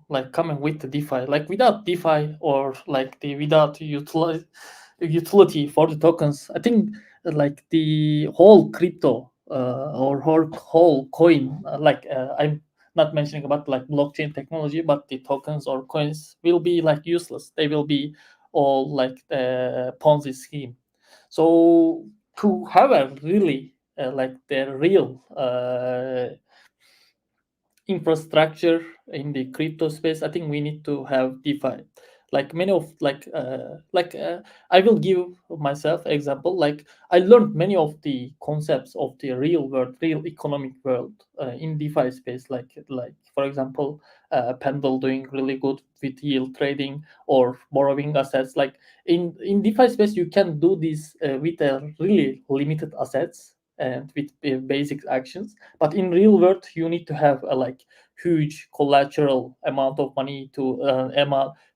with the DeFi. Like without DeFi or without utility for the tokens, I think like the whole crypto or whole coin, I'm not mentioning about like blockchain technology, but the tokens or coins will be like useless. They will be all like the Ponzi scheme. So to have a really like the real infrastructure in the crypto space, I think we need to have DeFi. like many of I will give myself example. Like I learned many of the concepts of the real world, real economic world in DeFi space. Like for example, Pendle doing really good with yield trading or borrowing assets. Like in DeFi space, you can do this with a really limited assets and with basic actions. But in real world, you need to have a like huge collateral amount of money to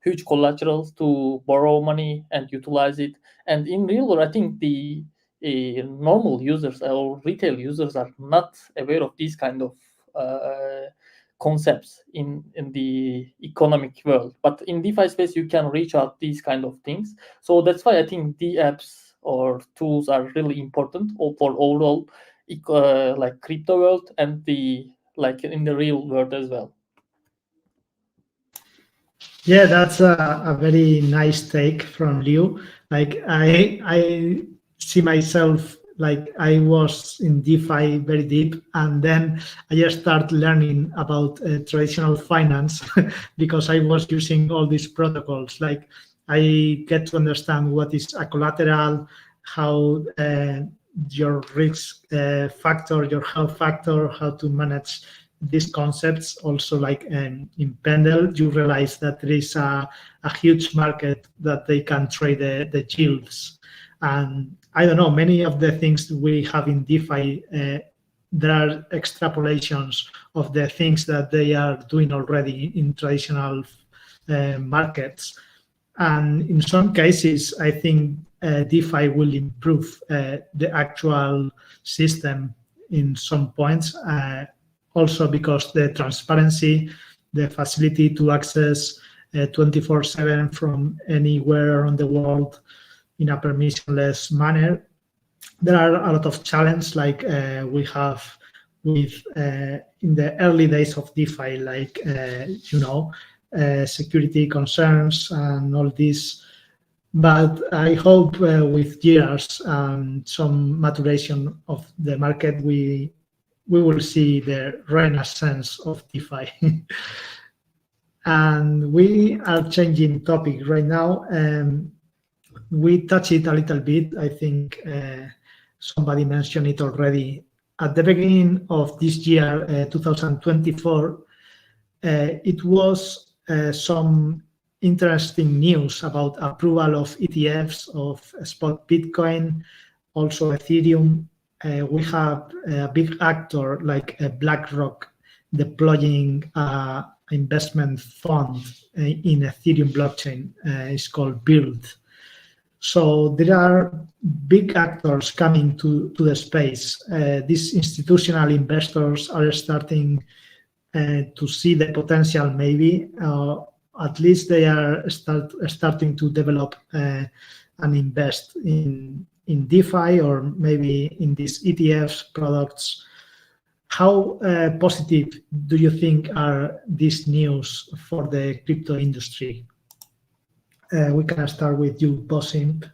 huge collaterals to borrow money and utilize it. And in real world, I think the normal users or retail users are not aware of these kind of concepts in the economic world. But in DeFi space, you can reach out these kind of things. So that's why I think the apps or tools are really important for overall like crypto world and the like in the real world as well. Yeah, that's a very nice take from Liu. Like I see myself like I was in DeFi very deep, and then I just start learning about traditional finance because I was using all these protocols. Like I get to understand what is a collateral, how your risk factor, your health factor, how to manage these concepts. Also, like in Pendle, you realize that there is a huge market that they can trade the yields. And I don't know, many of the things we have in DeFi, there are extrapolations of the things that they are doing already in traditional markets. And in some cases, I think DeFi will improve the actual system in some points. Also because the transparency, the facility to access 24/7 from anywhere around the world in a permissionless manner. There are a lot of challenges like we have with in the early days of DeFi, like security concerns and all this. But I hope with years and some maturation of the market, we will see the renaissance of DeFi. And we are changing topic right now. We touch it a little bit. I think somebody mentioned it already. At the beginning of this year, 2024, it was some interesting news about approval of ETFs of spot Bitcoin, also Ethereum. We have a big actor like BlackRock deploying an investment fund in Ethereum blockchain. It's called Build. So there are big actors coming to the space. These institutional investors are starting to see the potential, maybe. At least they are starting to develop and invest in DeFi or maybe in these ETFs products. How positive do you think are these news for the crypto industry? We can start with you, Bosim.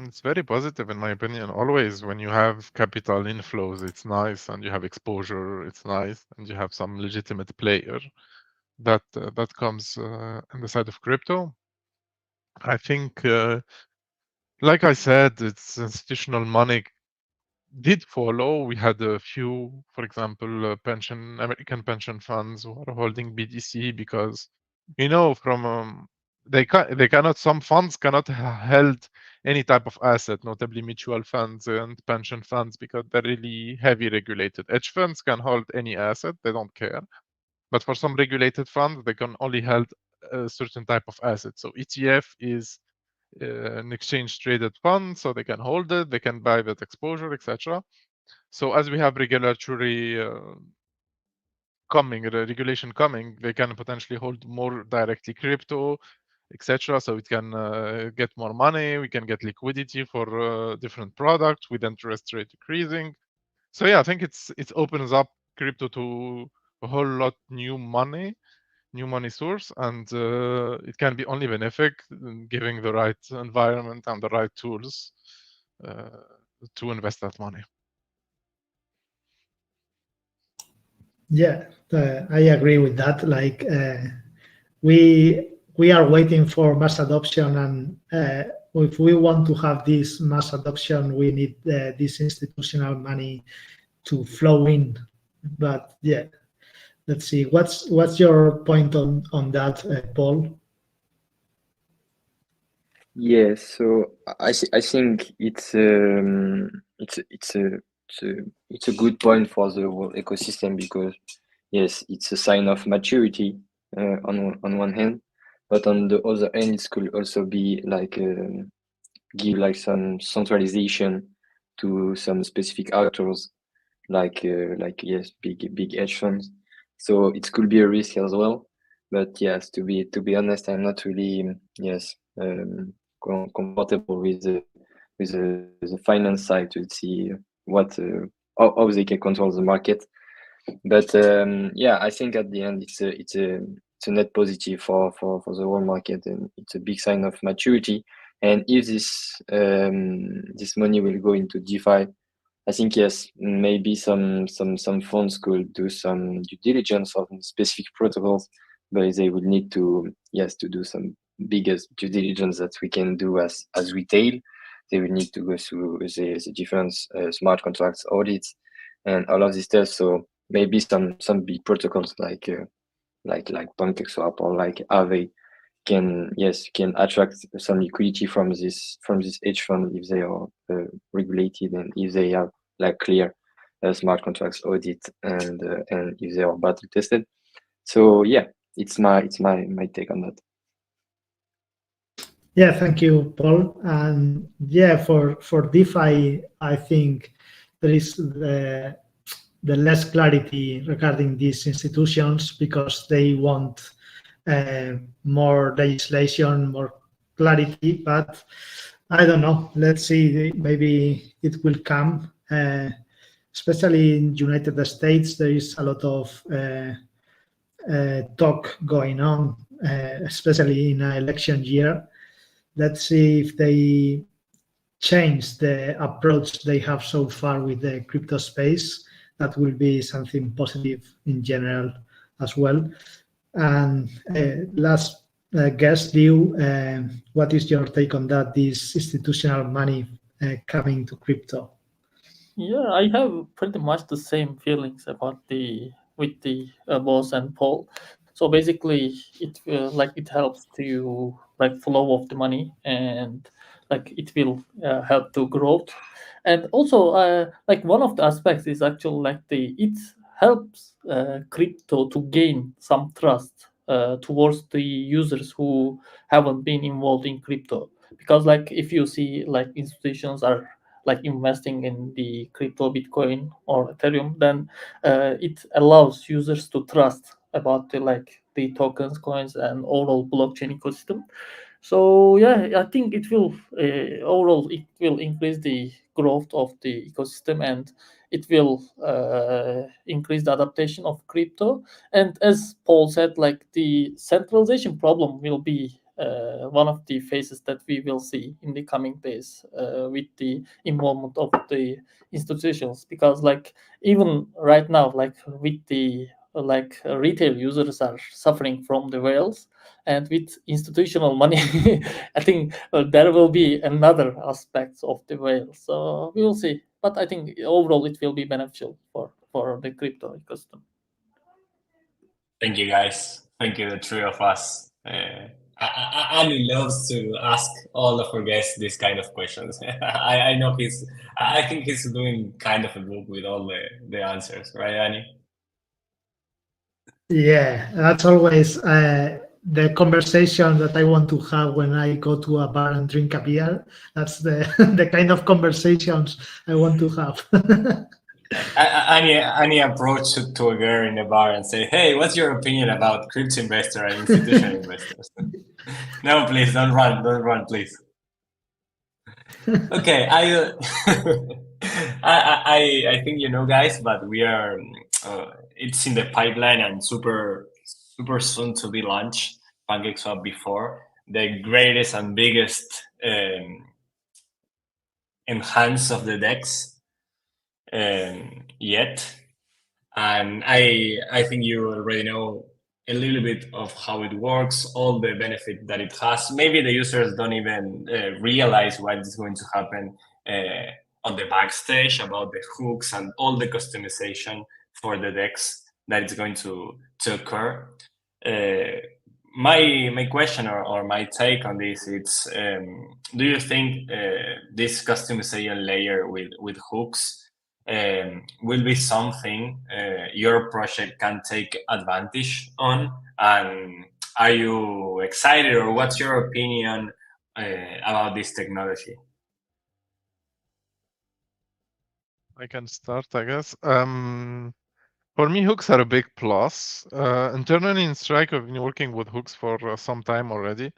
It's very positive in my opinion. Always when you have capital inflows, it's nice, and you have exposure, it's nice, and you have some legitimate player that comes on the side of crypto. I think, like I said, it's institutional money did follow. We had a few, for example, American pension funds who are holding BTC because, from some funds cannot held any type of asset, notably mutual funds and pension funds, because they're really heavy regulated. Hedge funds can hold any asset, they don't care. But for some regulated funds, they can only hold a certain type of asset. So ETF is an exchange traded fund, so they can hold it, they can buy that exposure, etc. So as we have regulatory regulation coming, they can potentially hold more directly crypto, etc. So it can get more money, we can get liquidity for different products with interest rate decreasing. So yeah, I think it opens up crypto to a whole lot new money source, and it can be only benefic giving the right environment and the right tools to invest that money. Yeah, I agree with that. Like we are waiting for mass adoption, and if we want to have this mass adoption, we need this institutional money to flow in. But yeah, let's see. What's your point on that, Paul? Yes, so I think it's a good point for the whole ecosystem, because yes, it's a sign of maturity on one hand, but on the other hand, it could also be like give like some centralization to some specific actors, like yes, big hedge funds. So it could be a risk as well. But yes, to be honest, I'm not really comfortable with the finance side to see what how they can control the market. But yeah, I think at the end it's a net positive for the whole market, and it's a big sign of maturity. And if this money will go into DeFi, I think yes, maybe some funds could do some due diligence on specific protocols, but they would need to do some biggest due diligence that we can do as retail. They would need to go through the different smart contracts audits and all of this stuff. So maybe some big protocols like PancakeSwap or like Aave can attract some liquidity from this hedge fund if they are regulated, and if they have like clear smart contracts audit, and if they are battle tested. So yeah, it's my take on that. Yeah, thank you, Paul. And yeah, for DeFi, I think there is the less clarity regarding these institutions, because they want more legislation, more clarity. But I don't know. Let's see. Maybe it will come. Especially in United States, there is a lot of talk going on, especially in an election year. Let's see if they change the approach they have so far with the crypto space. That will be something positive in general as well. And last guest, Liu, what is your take on that? This institutional money coming to crypto? Yeah, I have pretty much the same feelings about with the boss and Paul. So basically, it helps to like flow of the money, and like it will help to growth. And also like one of the aspects is actually like it helps crypto to gain some trust towards the users who haven't been involved in crypto, because like if you see like institutions are like investing in the crypto, Bitcoin or Ethereum, then it allows users to trust about the tokens, coins, and overall blockchain ecosystem. So yeah, I think it will overall it will increase the growth of the ecosystem, and it will increase the adaptation of crypto. And as Paul said, like the centralization problem will be one of the phases that we will see in the coming days with the involvement of the institutions, because like even right now, like with the retail users are suffering from the whales, and with institutional money I think there will be another aspects of the whale, so we will see. But I think overall it will be beneficial for the crypto ecosystem. Thank you, guys. Thank you, the three of us. Annie loves to ask all of our guests this kind of questions. I know I think he's doing kind of a book with all the answers, right, Annie? Yeah, that's always the conversation that I want to have when I go to a bar and drink a beer. That's the the kind of conversations I want to have. Any approach to a girl in a bar and say, "Hey, what's your opinion about crypto investor and institutional investors?" No, please don't run, please. Okay, I think you know, guys, but we are it's in the pipeline and super soon to be launched. PancakeSwap before the greatest and biggest enhance of the DEX yet. And I think you already know a little bit of how it works, all the benefit that it has. Maybe the users don't even realize what is going to happen on the backstage about the hooks and all the customization for the decks that is going to occur. My question or my take on this is, do you think this customization layer with hooks will be something your project can take advantage on? And are you excited, or what's your opinion about this technology? I can start, I guess. For me, hooks are a big plus. Internally in Stryke, I've been working with hooks for some time already.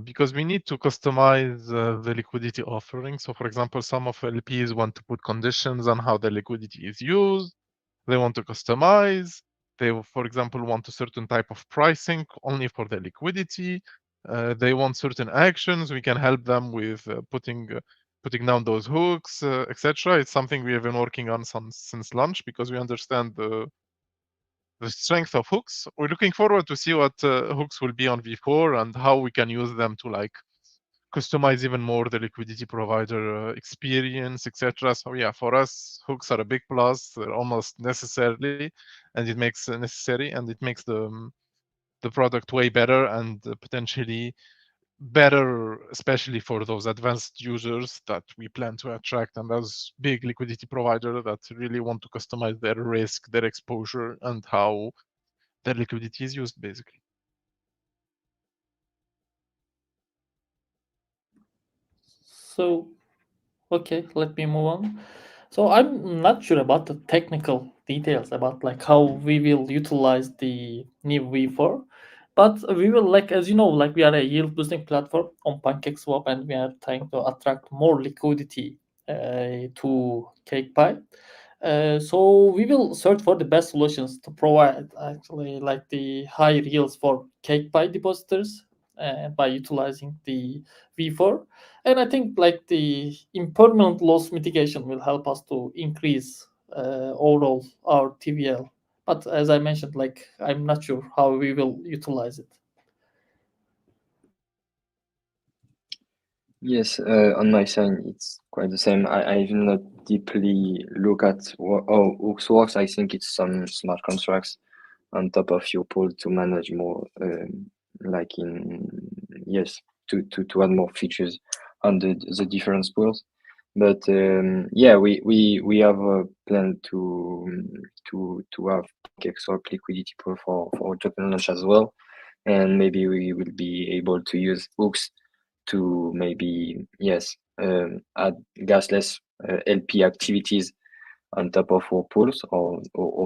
Because we need to customize the liquidity offering. So, for example, some of LPs want to put conditions on how the liquidity is used. They want to customize. They, for example, want a certain type of pricing only for the liquidity. They want certain actions. We can help them with putting down those hooks, etc. It's something we have been working on since launch because we understand the strength of hooks. We're looking forward to see what hooks will be on V4 and how we can use them to like customize even more the liquidity provider experience, etc. So yeah, for us, hooks are a big plus. They're almost necessary, and it makes the product way better and potentially better, especially for those advanced users that we plan to attract and those big liquidity providers that really want to customize their risk, their exposure, and how their liquidity is used, basically. So, okay, let me move on. So I'm not sure about the technical details about like how we will utilize the new V4, but we will, like, as you know, like we are a yield boosting platform on PancakeSwap and we are trying to attract more liquidity to Cakepie. So we will search for the best solutions to provide actually like the high yields for Cakepie depositors by utilizing the V4. And I think like the impermanent loss mitigation will help us to increase overall our TVL. But as I mentioned, like I'm not sure how we will utilize it. Yes, on my side, it's quite the same. I've not deeply look at how hooks works. I think it's some smart contracts on top of your pool to manage more, like in, yes, to add more features on the different pools. But yeah, we have a plan to have PancakeSwap liquidity pool for token launch as well, and maybe we will be able to use hooks to maybe, yes, add gasless LP activities on top of our pools or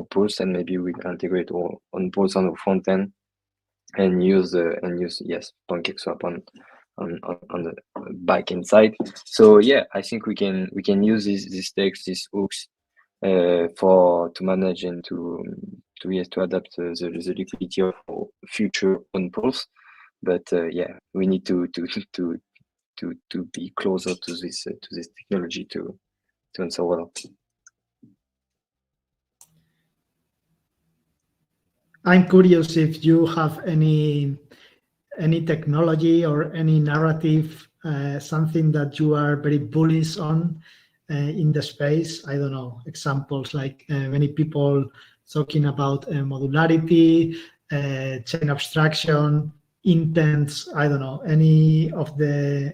pools, and maybe we can integrate our own pools on the front end and use yes, PancakeSwap on the back end side. So yeah, I think we can use these stakes, these hooks, to manage and to adapt the liquidity of our future own pools. But yeah, we need to be closer to this technology to answer well. I'm curious if you have any technology or any narrative, something that you are very bullish on in the space. I don't know, examples like many people talking about modularity, chain abstraction, intents. I don't know, any of the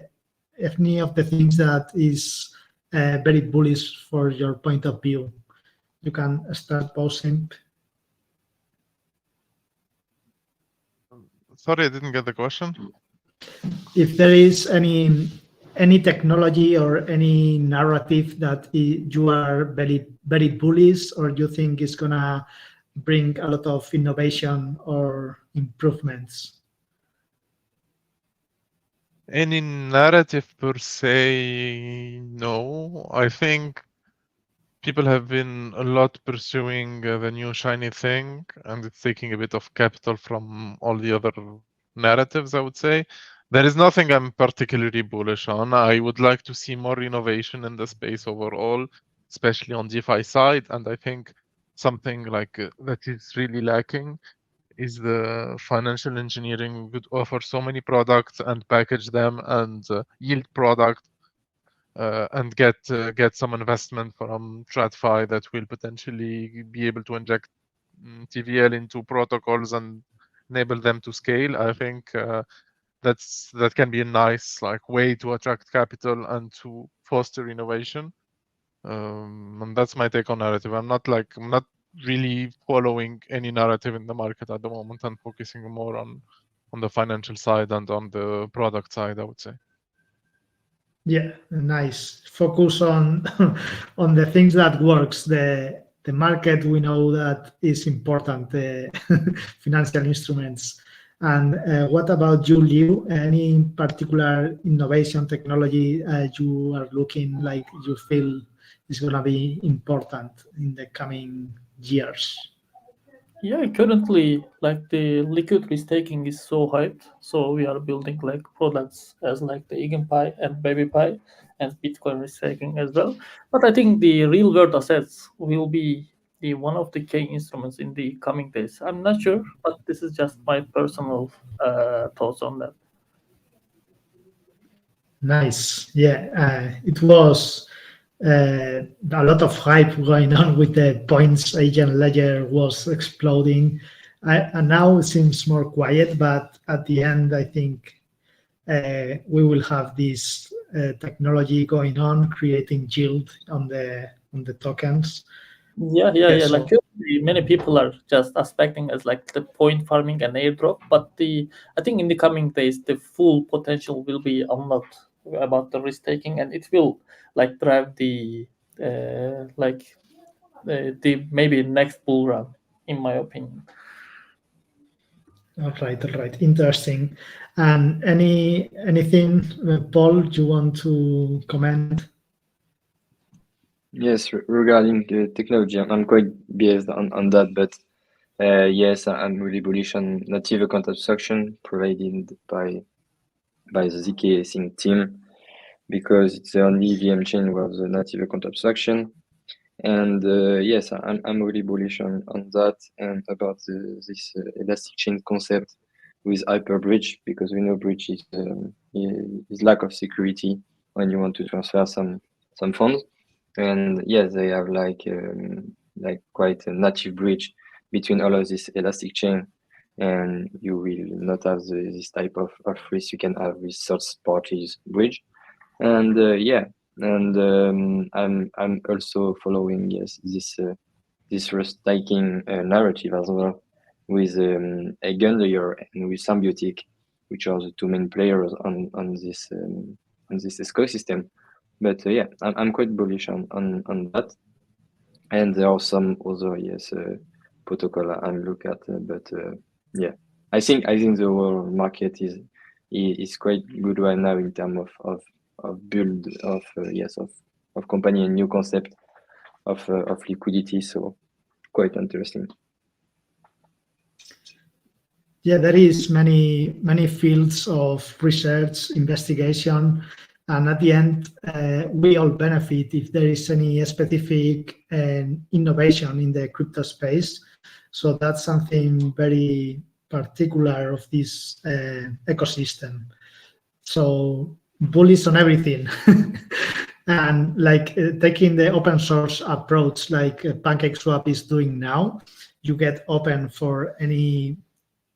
things that is very bullish for your point of view. You can start posting. Sorry, I didn't get the question. If there is any technology or any narrative that you are very bullish, or you think is gonna bring a lot of innovation or improvements? Any narrative per se, no. I think people have been a lot pursuing the new shiny thing, and it's taking a bit of capital from all the other narratives, I would say. There is nothing I'm particularly bullish on. I would like to see more innovation in the space overall, especially on DeFi side, and I think something like that is really lacking is the financial engineering. We could offer so many products and package them and yield product and get some investment from TradFi that will potentially be able to inject TVL into protocols and enable them to scale. I think that can be a nice way to attract capital and to foster innovation. And that's my take on narrative. I'm not really following any narrative in the market at the moment and focusing more on the financial side and on the product side, I would say. Yeah, nice. Focus on on the things that works. The market, we know that is important. The financial instruments. And what about you, Liu? Any particular innovation technology you are looking like you feel is going to be important in the coming years? Yeah, currently, the liquid risk taking is so hyped. So we are building products as the Cakepie and BabyPie and Bitcoin risk taking as well. But I think the real world assets will be the one of the key instruments in the coming days. I'm not sure, but this is just my personal thoughts on that. Nice. Yeah, it was a lot of hype going on with the points agent ledger was exploding. And now it seems more quiet, but at the end, I think we will have this technology going on, creating yield on the tokens. Yeah. So- Currently, many people are just expecting as the point farming and airdrop, but I think in the coming days the full potential will be unlocked about the risk taking, and it will drive the maybe next bull run, in my opinion. All right. Interesting. And anything, Paul, you want to comment? Yes, regarding the technology, I'm quite biased on that, but yes, I'm really bullish on native account abstraction provided by the ZK Sync team, because it's the only VM chain with the native account abstraction. And yes, I'm really bullish on that and about this elastic chain concept with Hyperbridge, because we know bridge is lack of security when you want to transfer some funds. And yes, they have quite a native bridge between all of this elastic chain, and you will not have this type of risk you can have with third parties bridge. And I'm also following this risk taking narrative as well with Eigen Layer and with Symbiotic, which are the two main players on this ecosystem. But I'm quite bullish on that. And there are some other protocol I'm looking at, but I think the whole market is quite good right now in terms of build of company and new concept of liquidity. So quite interesting. Yeah, there is many fields of research, investigation, and at the end, we all benefit if there is any specific innovation in the crypto space. So that's something very particular of this ecosystem. So bullish on everything. And taking the open source approach like PancakeSwap is doing now, you get open for any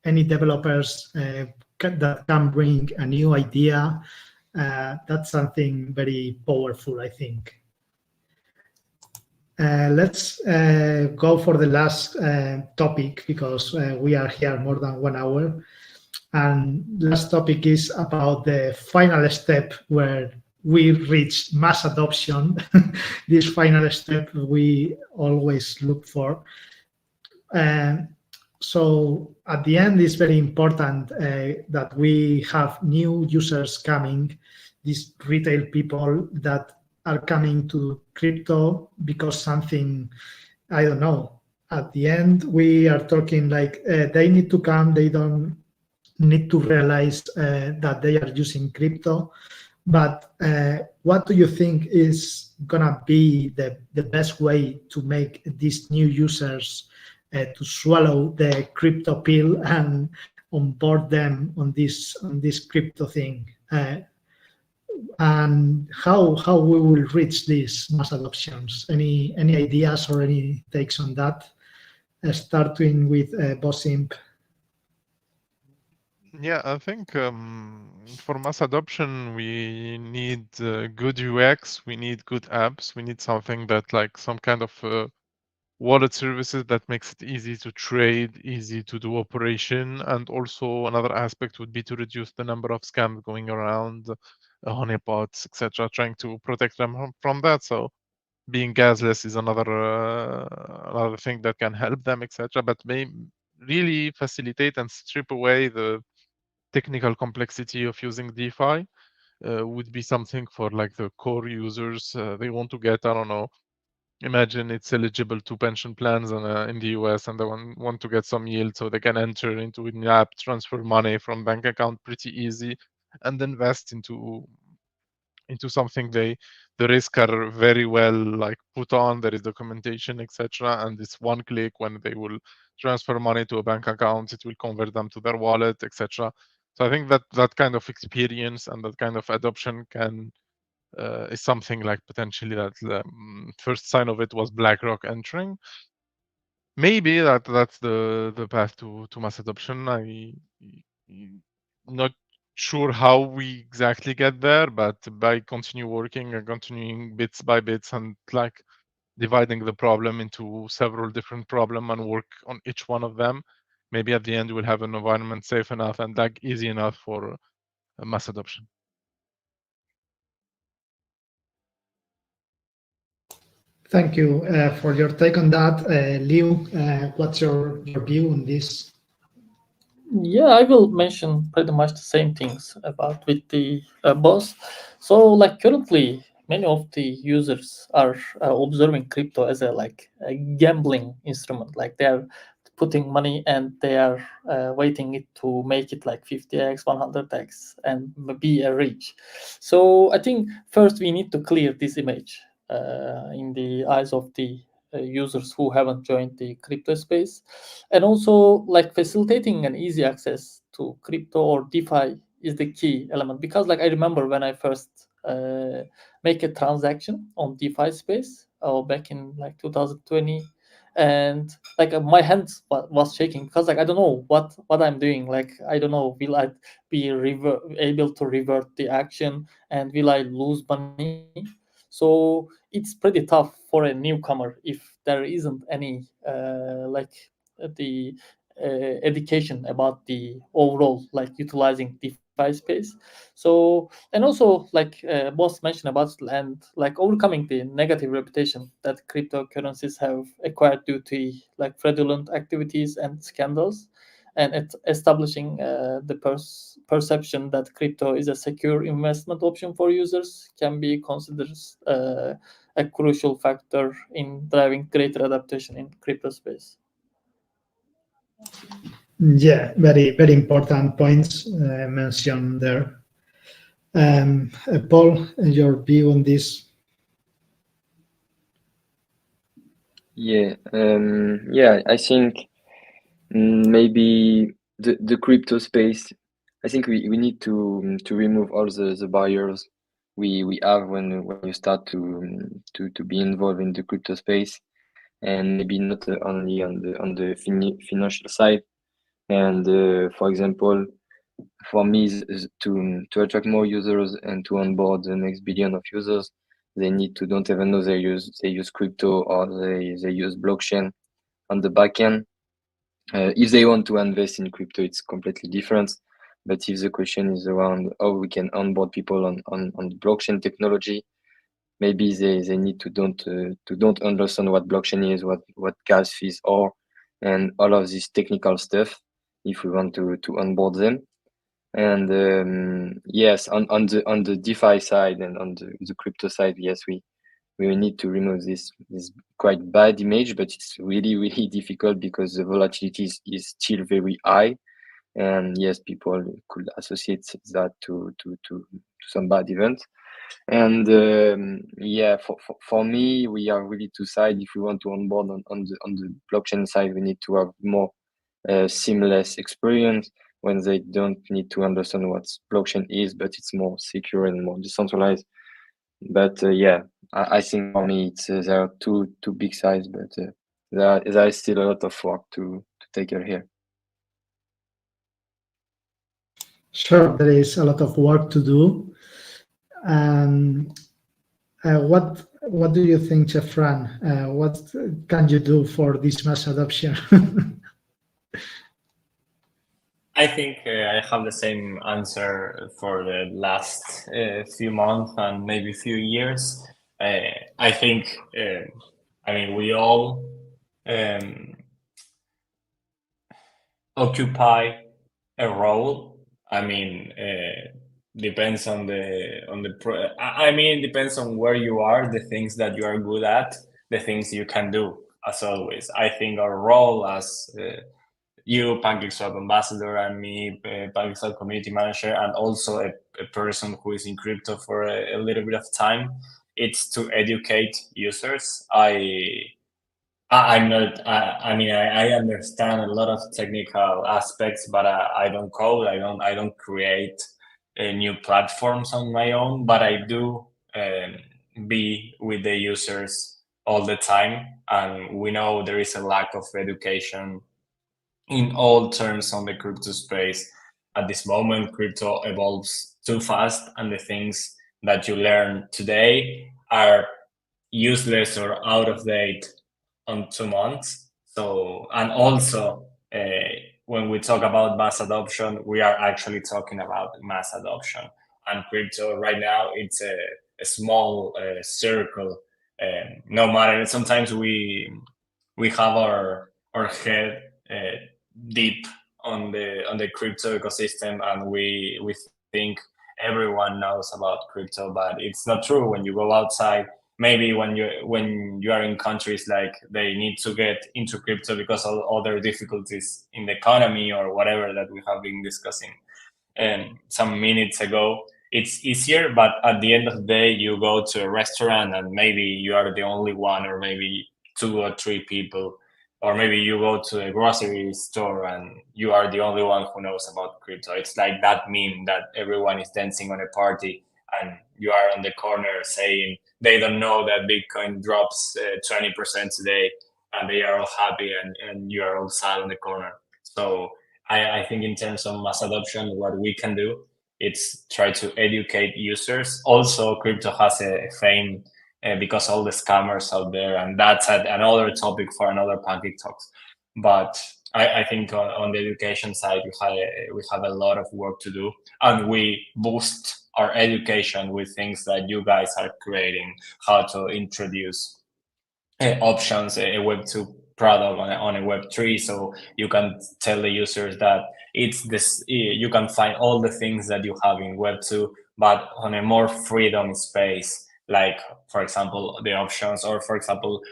developers that can bring a new idea. That's something very powerful, I think. Let's go for the last topic, because we are here more than 1 hour. And last topic is about the final step where we reach mass adoption. This final step we always look for. So at the end, it's very important that we have new users coming, these retail people that are coming to crypto because something, I don't know. At the end, we are talking they need to come, they don't need to realize that they are using crypto. But what do you think is gonna be the best way to make these new users to swallow the crypto pill and onboard them on this crypto thing. And how we will reach these mass adoptions? Any ideas or any takes on that? Starting with Bosimp. Yeah, I think for mass adoption, we need good UX, we need good apps, we need something that like some kind of wallet services that makes it easy to trade, easy to do operation, and also another aspect would be to reduce the number of scams going around, honeypots, etc., trying to protect them from that. So being gasless is another thing that can help them, etc., but may really facilitate and strip away the technical complexity of using DeFi. Would be something for like the core users. They want to get, I don't know, imagine it's eligible to pension plans in the US, and they want to get some yield, so they can enter into an app, transfer money from bank account pretty easy, and invest into something the risk are very well like put on. There is documentation, etc., and it's one click. When they will transfer money to a bank account, it will convert them to their wallet, etc. So I think that kind of experience and that kind of adoption is something like potentially that the first sign of it was BlackRock entering. Maybe that's the path to mass adoption. Not sure how we exactly get there, but by continue working and continuing bits by bits and like dividing the problem into several different problem and work on each one of them, maybe at the end we'll have an environment safe enough and like easy enough for mass adoption. Thank you for your take on that. Liu, what's your view on this? Yeah, I will mention pretty much the same things about with the boss. So, like currently, many of the users are observing crypto as a gambling instrument. Like they are putting money and they are waiting it to make it like 50x, 100x, and be a rich. So I think first we need to clear this image in the eyes of the users who haven't joined the crypto space, and also like facilitating an easy access to crypto or DeFi is the key element, because like I remember when I first make a transaction on DeFi space back in like 2020, and like my hands was shaking because like I don't know what I'm doing. Like I don't know, will I be able to revert the action, and will I lose money? So it's pretty tough for a newcomer if there isn't any the education about the overall like utilizing DeFi space. So and also like boss mentioned about and like overcoming the negative reputation that cryptocurrencies have acquired due to like fraudulent activities and scandals, and establishing the perception that crypto is a secure investment option for users can be considered a crucial factor in driving greater adaptation in crypto space. Yeah, very important points mentioned there. Paul, your view on this? Yeah, I think maybe the crypto space. I think we need to remove all the barriers we have when you start to be involved in the crypto space, and maybe not only on the financial side. And for example, for me, to attract more users and to onboard the next billion of users, they need to don't even know they use crypto or they use blockchain on the back end. If they want to invest in crypto, it's completely different. But if the question is around how we can onboard people on the blockchain technology, maybe they need to don't understand what blockchain is, what gas fees are, and all of this technical stuff if we want to onboard them. And yes, on the DeFi side and on the crypto side, yes, we need to remove this quite bad image, but it's really difficult because the volatility is still very high, and yes, people could associate that to some bad events. And yeah, for me, we are really two sides. If we want to onboard on the blockchain side, we need to have more seamless experience when they don't need to understand what blockchain is, but it's more secure and more decentralized. But yeah, I think for me, it's there are two big sides, but there is still a lot of work to take care here. Sure, there is a lot of work to do. What do you think, Chef Fran? What can you do for this mass adoption? I think I have the same answer for the last few months and maybe few years. I think, I mean, we all occupy a role. I mean, depends on I mean, it depends on where you are, the things that you are good at, the things you can do. As always, I think our role as you, PancakeSwap ambassador, and me, PancakeSwap community manager, and also a person who is in crypto for a little bit of time, it's to educate users. I'm not. I mean, I understand a lot of technical aspects, but I don't code. I don't create new platforms on my own. But I do be with the users all the time, and we know there is a lack of education in all terms on the crypto space. At this moment, crypto evolves too fast, and the things that you learn today are useless or out of date on 2 months. So, and also when we talk about mass adoption, we are actually talking about mass adoption. And crypto right now, it's a small circle. No matter, sometimes we have our head deep on the crypto ecosystem, and we think everyone knows about crypto, but it's not true. When you go outside, maybe when you are in countries like they need to get into crypto because of other difficulties in the economy or whatever that we have been discussing some minutes ago, it's easier. But at the end of the day, you go to a restaurant and maybe you are the only one, or maybe 2 or 3 people, or maybe you go to a grocery store and you are the only one who knows about crypto. It's like that meme that everyone is dancing on a party and you are on the corner saying they don't know that Bitcoin drops 20% today, and they are all happy, and you are all sad on the corner. So I think in terms of mass adoption, what we can do, it's try to educate users. Also, crypto has a fame because all the scammers out there, and that's another topic for another Pancake Talks. But I think on the education side, we have a lot of work to do, and we boost our education with things that you guys are creating, how to introduce options, a Web2 product on a Web3, so you can tell the users that it's this, you can find all the things that you have in Web2, but on a more freedom space, like, for example, the options, or for example,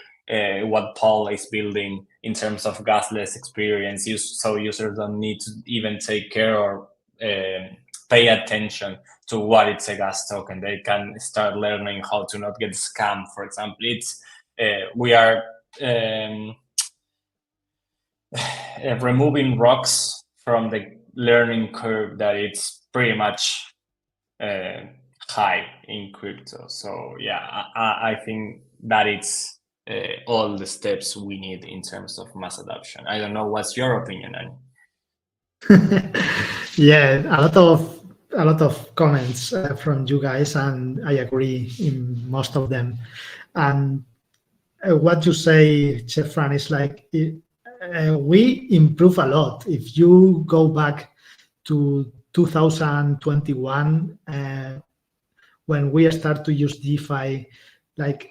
what Paul is building in terms of gasless experience, so users don't need to even take care or pay attention to what it's a gas token. They can start learning how to not get scammed, for example. It's we are removing rocks from the learning curve that it's pretty much high in crypto. So yeah, I think that it's all the steps we need in terms of mass adoption. I don't know, what's your opinion, Annie? Yeah, a lot of comments from you guys, and I agree in most of them. And what you say, Chef Fran, is like we improve a lot. If you go back to 2021, when we start to use DeFi, like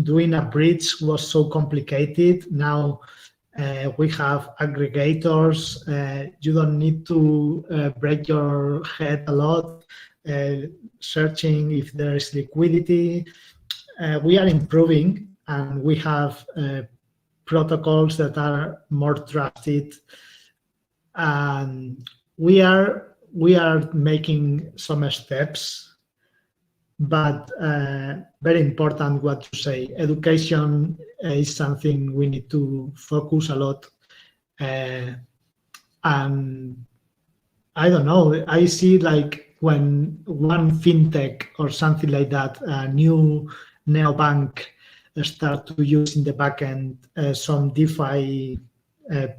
doing a bridge was so complicated. Now we have aggregators. You don't need to break your head a lot searching if there is liquidity. We are improving, and we have protocols that are more trusted. And we are making some steps but very important what you say. Education is something we need to focus a lot. And I don't know, I see like when one fintech or something like that, a new neobank start to use in the backend some DeFi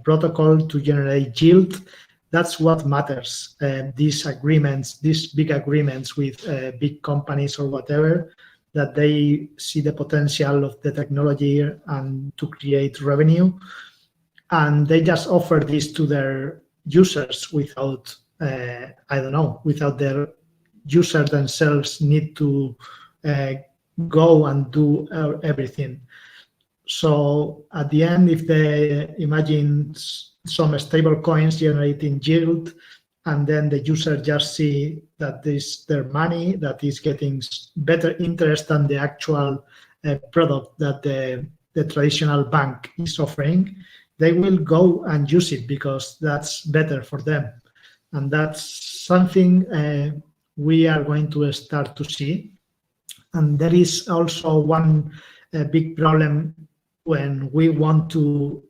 protocol to generate yield. That's what matters. These agreements, these big agreements with big companies or whatever, that they see the potential of the technology and to create revenue, and they just offer this to their users without, I don't know, without their users themselves need to go and do everything. So at the end, if they imagine some stable coins generating yield, and then the user just see that this their money that is getting better interest than the actual product that the traditional bank is offering, they will go and use it because that's better for them. And that's something we are going to start to see. And there is also one big problem when we want to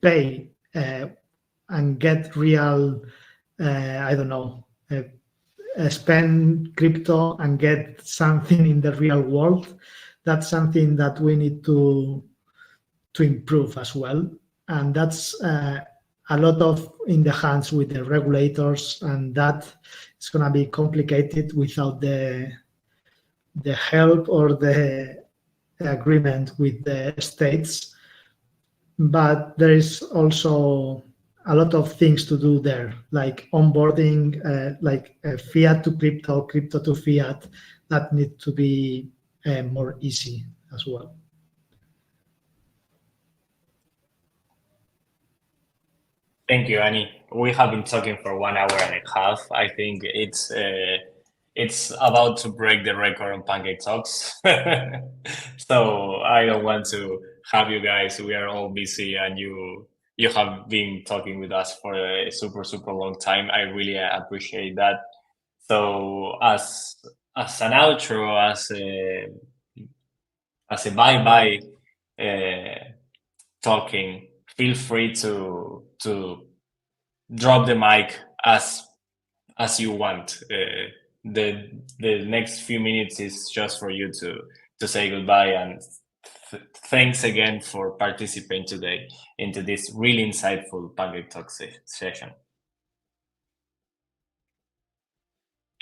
pay and get real, I don't know, spend crypto and get something in the real world. That's something that we need to improve as well, and that's a lot of in the hands with the regulators, and that is going to be complicated without the help or the agreement with the states. But there is also a lot of things to do there, like onboarding, like fiat to crypto, crypto to fiat, that need to be more easy as well. Thank you, Annie. We have been talking for 1 hour and a half. I think it's about to break the record on Pancake Talks. So I don't want to have you guys. We are all busy, and you have been talking with us for a super long time. I really appreciate that. So as an outro, as a bye bye talking, feel free to drop the mic as you want. The next few minutes is just for you to say goodbye, and thanks again for participating today into this really insightful Pancake Talk session.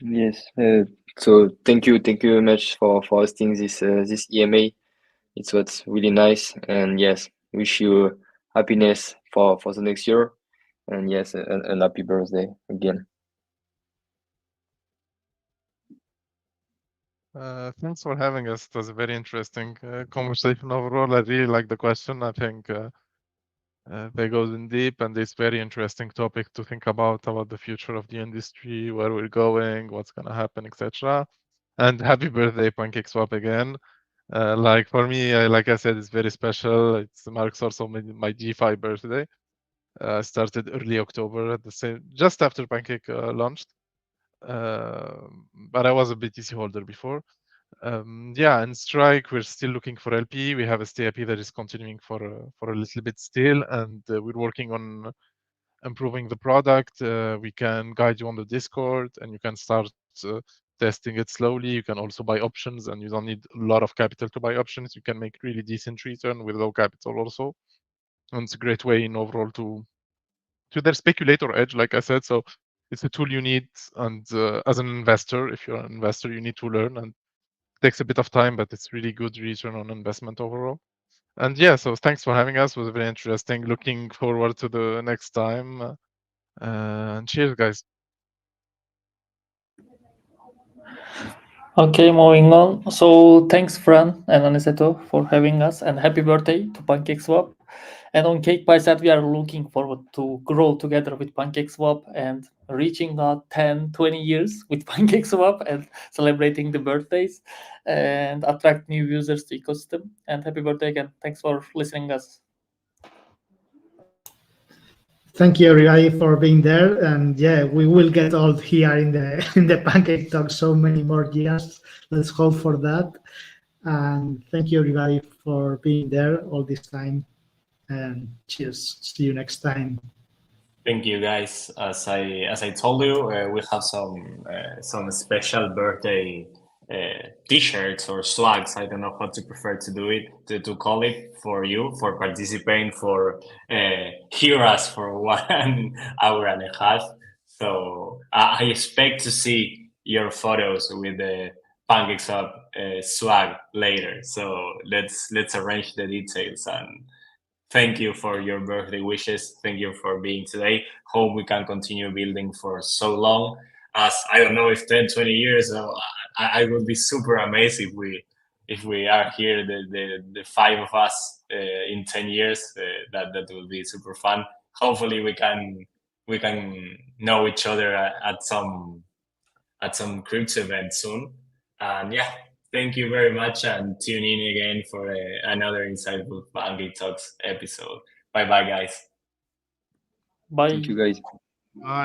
Yes. So thank you very much for hosting this EMA. It was really nice, and yes, wish you happiness for the next year, and yes, a happy birthday again. Thanks for having us. It was a very interesting conversation overall. I really like the question. I think they goes in deep, and it's very interesting topic to think about the future of the industry, where we're going, what's gonna happen, etc. And happy birthday, PancakeSwap again. Like for me, like I said, it's very special. It marks also my G5 birthday. Started early October, just after Pancake launched. But I was a BTC holder before. Yeah, and Stryke, we're still looking for LP. We have a STIP that is continuing for a little bit still, and we're working on improving the product. We can guide you on the Discord, and you can start testing it slowly. You can also buy options, and you don't need a lot of capital to buy options. You can make really decent return with low capital also. And it's a great way in overall to their speculator edge, like I said. So it's a tool you need, and as an investor, if you're an investor, you need to learn, and it takes a bit of time, but it's really good return on investment overall. And yeah, so thanks for having us. It was very interesting. Looking forward to the next time. And cheers, guys. Okay, moving on. So thanks, Fran and Aniceto, for having us, and happy birthday to PancakeSwap. And on Cakepie side, we are looking forward to grow together with PancakeSwap and reaching 10, 20 years with PancakeSwap and celebrating the birthdays and attract new users to ecosystem. And happy birthday again. Thanks for listening us. Thank you everybody for being there, and yeah, we will get old here in the Pancake Talk so many more years. Let's hope for that. And thank you everybody for being there all this time. And cheers. See you next time. Thank you, guys. As I told you, we have some special birthday T-shirts or swags. I don't know how to prefer to do it to call it for you for participating for hear us for 1 hour and a half. So I expect to see your photos with the PancakeSwap swag later. So let's arrange the details, and thank you for your birthday wishes. Thank you for being today. Hope we can continue building for so long. As I don't know if 10, 20 years, I would be super amazed if we are here, the five of us in 10 years. That will be super fun. Hopefully we can know each other at some crypto event soon. And yeah, thank you very much, and tune in again for another insightful Pancake Talks episode. Bye bye, guys. Bye. Thank you guys. Bye.